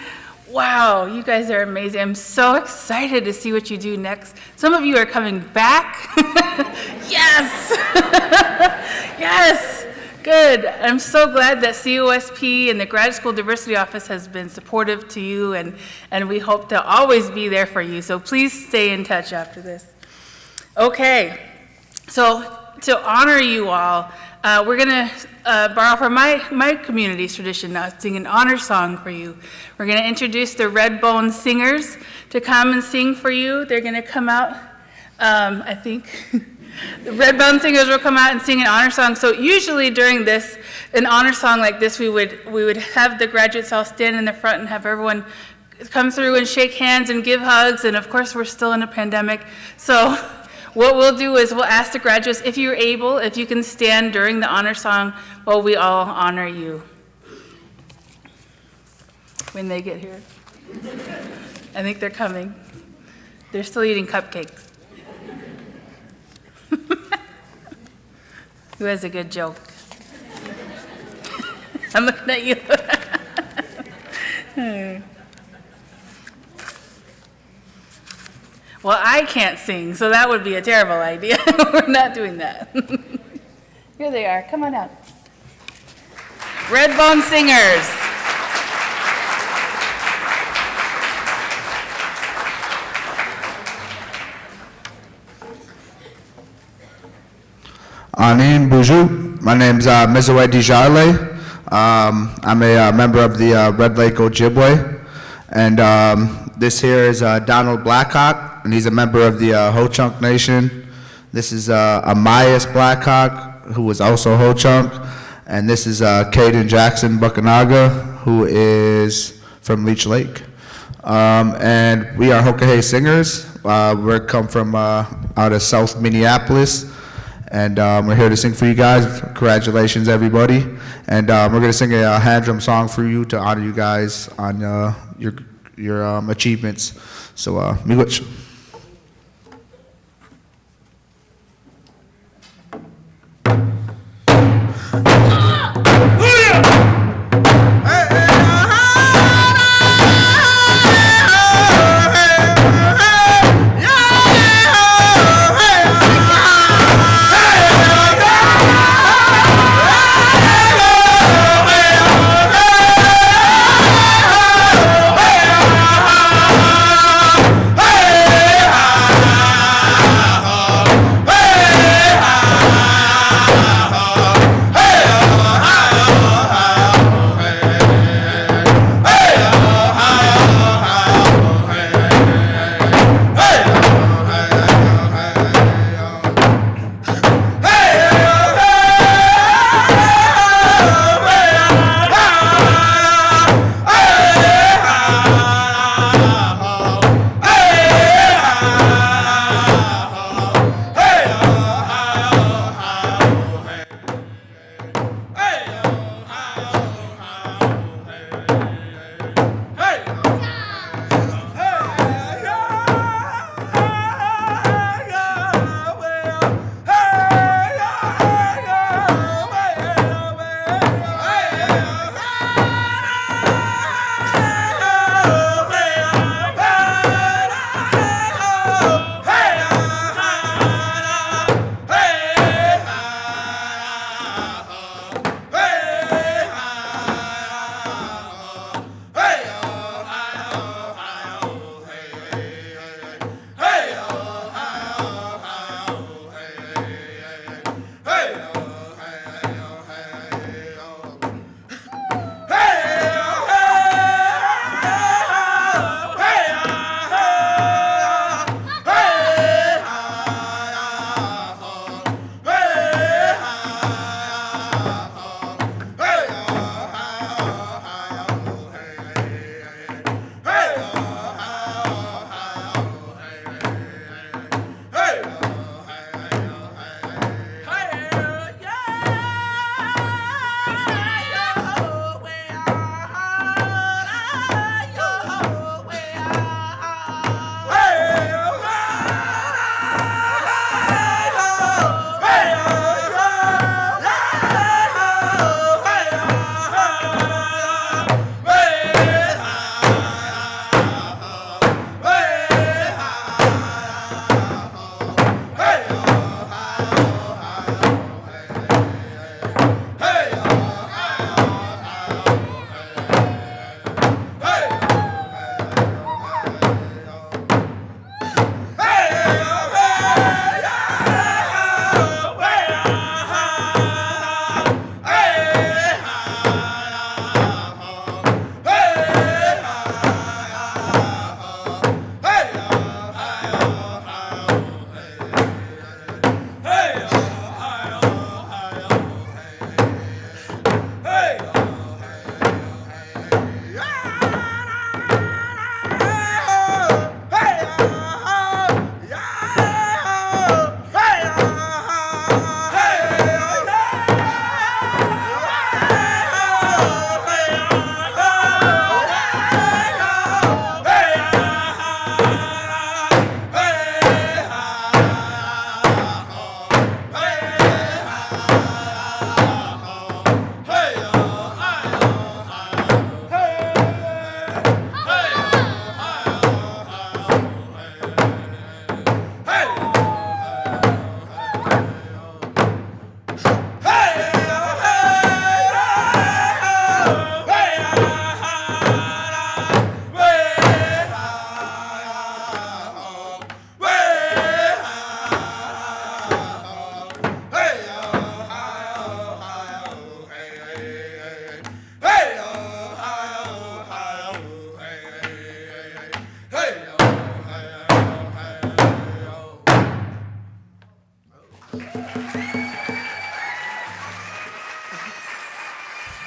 Wow, you guys are amazing. I'm so excited to see what you do next. Some of you are coming back. Yes! Yes! Good. I'm so glad that COSP and the Grad School Diversity Office has been supportive to you, and we hope to always be there for you. So please stay in touch after this. Okay, so to honor you all, we're going to borrow from my community's tradition now, sing an honor song for you. We're going to introduce the Redbone Singers to come and sing for you. They're going to come out, I think. The Redbone Singers will come out and sing an honor song. So usually during this, an honor song like this, we would have the graduates all stand in the front and have everyone come through and shake hands and give hugs. And of course, we're still in a pandemic. So what we'll do is we'll ask the graduates, if you're able, if you can stand during the honor song while we all honor you. When they get here. I think they're coming. They're still eating cupcakes. Who has a good joke? I'm looking at you. Well, I can't sing, so that would be a terrible idea. We're not doing that. Here they are. Come on out. Redbone Singers. Anin Boujou. My name's Mizawai Dijarle. I'm a member of the Red Lake Ojibwe. And this here is Donald Blackhawk, and he's a member of the Ho-Chunk Nation. This is Amias Blackhawk, who was also Ho-Chunk. And this is Caden Jackson Buckanaga, who is from Leech Lake. And we are Hokahe singers. We come from out of South Minneapolis. And we're here to sing for you guys. Congratulations, everybody. And we're going to sing a hand drum song for you to honor you guys on your achievements. So, miigwech. Hey!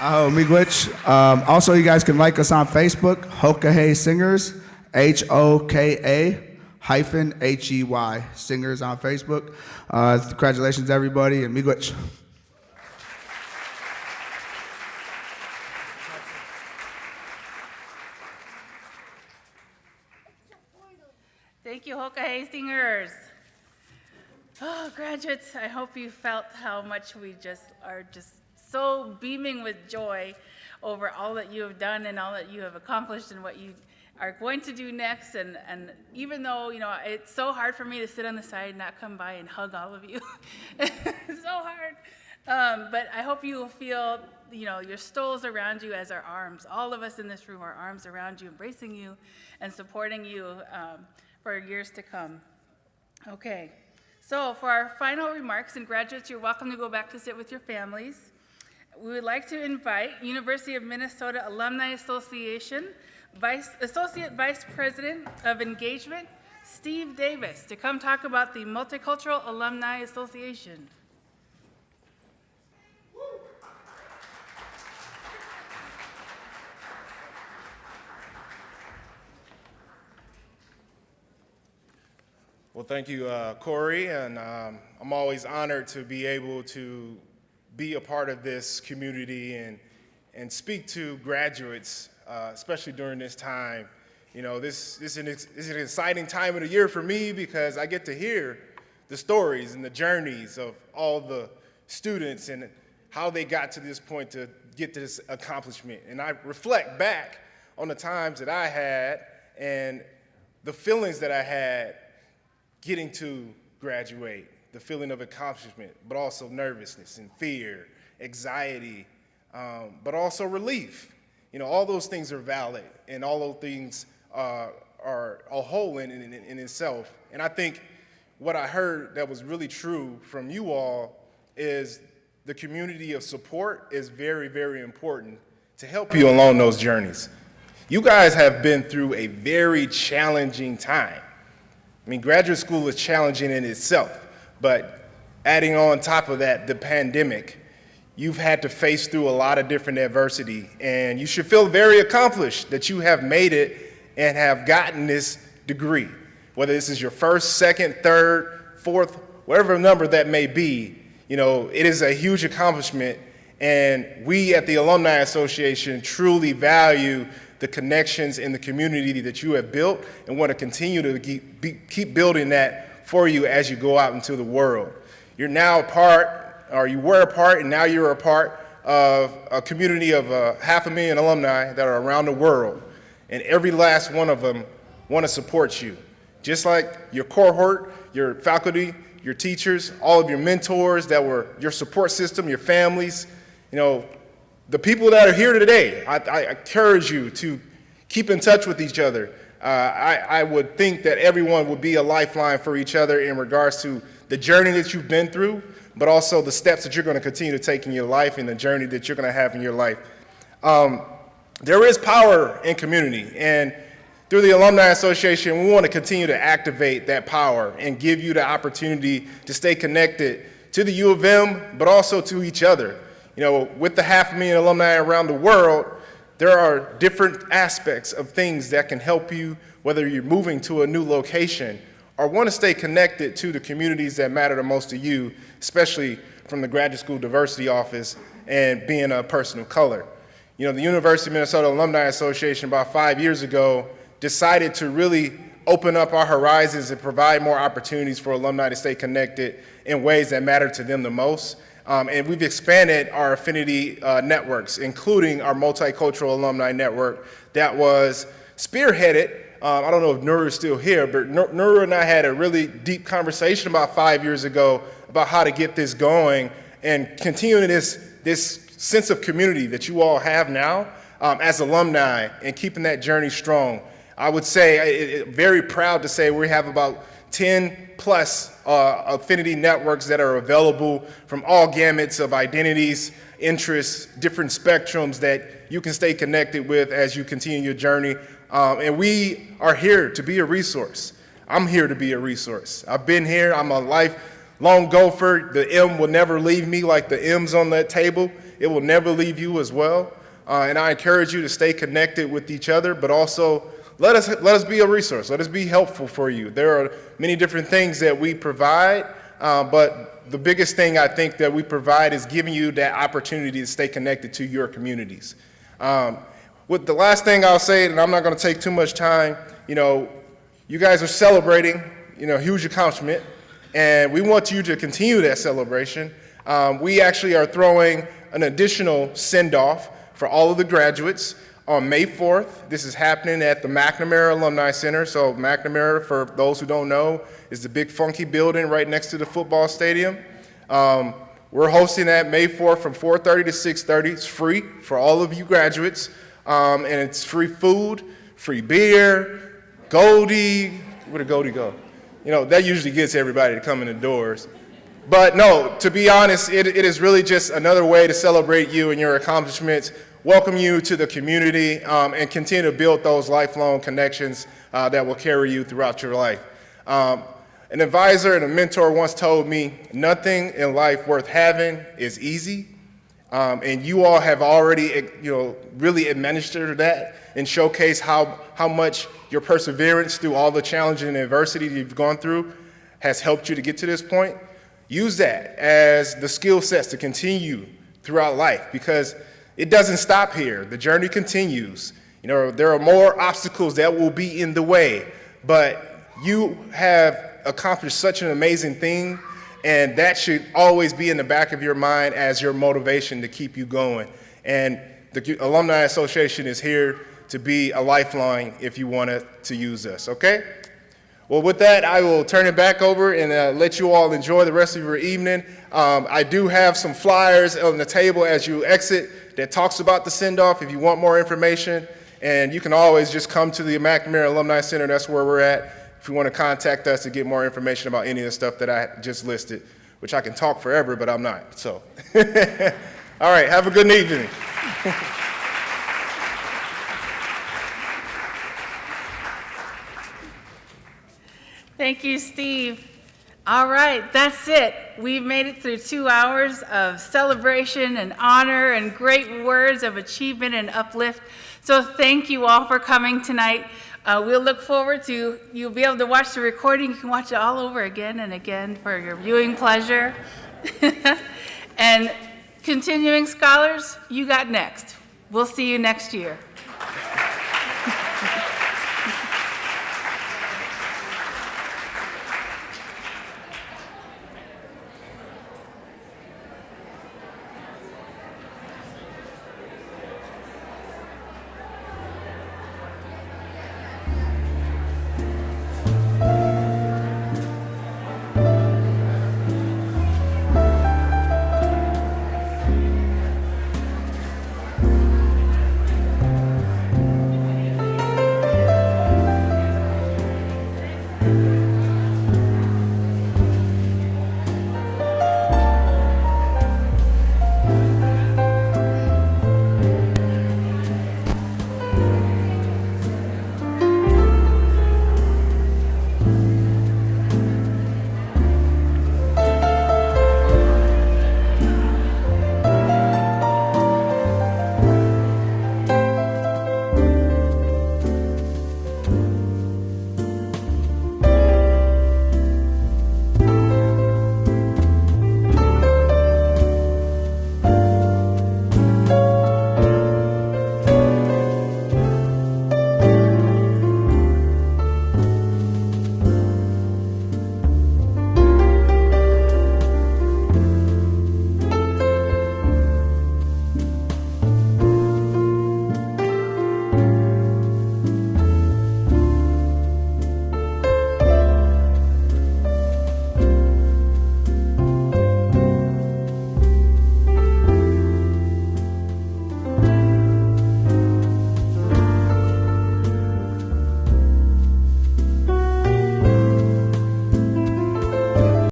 Miigwech. Also, you guys can like us on Facebook, Hokahay Singers, HOKA-HEY Singers on Facebook. Congratulations, everybody, and Miigwech. Thank you, Hokahay Singers. Oh, graduates, I hope you felt how much we just are just so beaming with joy over all that you have done and all that you have accomplished and what you are going to do next. And even though, you know, it's so hard for me to sit on the side and not come by and hug all of you. It's so hard. But I hope you will feel, you know, your stoles around you as our arms. All of us in this room are arms around you, embracing you and supporting you for years to come. Okay. So for our final remarks, and graduates, you're welcome to go back to sit with your families. We would like to invite University of Minnesota Alumni Association Associate Vice President of Engagement, Steve Davis, to come talk about the Multicultural Alumni Association. Well, thank you, Corey, and I'm always honored to be able to be a part of this community and speak to graduates, especially during this time. You know, this is an exciting time of the year for me because I get to hear the stories and the journeys of all the students and how they got to this point to get to this accomplishment. And I reflect back on the times that I had and the feelings that I had getting to graduate, the feeling of accomplishment, but also nervousness and fear, anxiety, but also relief. You know, all those things are valid, and all those things are a whole in itself. And I think what I heard that was really true from you all is the community of support is very, very important to help you along those journeys. You guys have been through a very challenging time. I mean, graduate school is challenging in itself, but adding on top of that, the pandemic, you've had to face through a lot of different adversity, and you should feel very accomplished that you have made it and have gotten this degree. Whether this is your first, second, third, fourth, whatever number that may be, you know, it is a huge accomplishment, and we at the Alumni Association truly value the connections in the community that you have built and want to continue to keep building that for you as you go out into the world. You're now a part, or you were a part, and now you're a part of a community of 500,000 alumni that are around the world. And every last one of them want to support you. Just like your cohort, your faculty, your teachers, all of your mentors that were your support system, your families, you know, the people that are here today, I encourage you to keep in touch with each other. I would think that everyone would be a lifeline for each other in regards to the journey that you've been through, but also the steps that you're going to continue to take in your life and the journey that you're going to have in your life. There is power in community, and through the Alumni Association, we want to continue to activate that power and give you the opportunity to stay connected to the U of M, but also to each other. You know, with the 500,000 alumni around the world, there are different aspects of things that can help you, whether you're moving to a new location or want to stay connected to the communities that matter the most to you, especially from the Graduate School Diversity Office and being a person of color. You know, the University of Minnesota Alumni Association about 5 years ago decided to really open up our horizons and provide more opportunities for alumni to stay connected in ways that matter to them the most. And we've expanded our affinity networks, including our multicultural alumni network that was spearheaded. I don't know if Nuru is still here, but Nuru and I had a really deep conversation about 5 years ago about how to get this going and continuing this sense of community that you all have now as alumni and keeping that journey strong. I would say, very proud to say we have about 10 plus affinity networks that are available from all gamuts of identities, interests, different spectrums that you can stay connected with as you continue your journey. And we are here to be a resource. I'm here to be a resource. I've been here. I'm a Lone Gopher, the M will never leave me, like the M's on that table. It will never leave you as well. And I encourage you to stay connected with each other, but also let us be a resource. Let us be helpful for you. There are many different things that we provide, but the biggest thing I think that we provide is giving you that opportunity to stay connected to your communities. With the last thing I'll say, and I'm not going to take too much time, you guys are celebrating, a huge accomplishment, and we want you to continue that celebration. We actually are throwing an additional send-off for all of the graduates on May 4th. This is happening at the McNamara Alumni Center. So McNamara, for those who don't know, is the big funky building right next to the football stadium. We're hosting that May 4th from 4:30 to 6:30. It's free for all of you graduates, and it's free food, free beer, Goldie. Where'd the Goldie go? That usually gets everybody to come in the doors. But no, to be honest, it is really just another way to celebrate you and your accomplishments, welcome you to the community, and continue to build those lifelong connections that will carry you throughout your life. An advisor and a mentor once told me, nothing in life worth having is easy, and you all have already really administered that and showcased how much your perseverance through all the challenge and adversity you've gone through has helped you to get to this point. Use that as the skill sets to continue throughout life, because it doesn't stop here. The journey continues. There are more obstacles that will be in the way, but you have accomplished such an amazing thing, and that should always be in the back of your mind as your motivation to keep you going. And the Alumni Association is here to be a lifeline if you wanted to use us, okay? Well, with that, I will turn it back over and let you all enjoy the rest of your evening. I do have some flyers on the table as you exit that talks about the send-off if you want more information. And you can always just come to the McNamara Alumni Center. That's where we're at. If you want to contact us to get more information about any of the stuff that I just listed, which I can talk forever, but I'm not. So, all right, have a good evening. Thank you, Steve. All right, that's it. We've made it through 2 hours of celebration and honor and great words of achievement and uplift. So thank you all for coming tonight. We'll look forward to, you'll be able to watch the recording. You can watch it all over again and again for your viewing pleasure. And continuing scholars, you got next. We'll see you next year.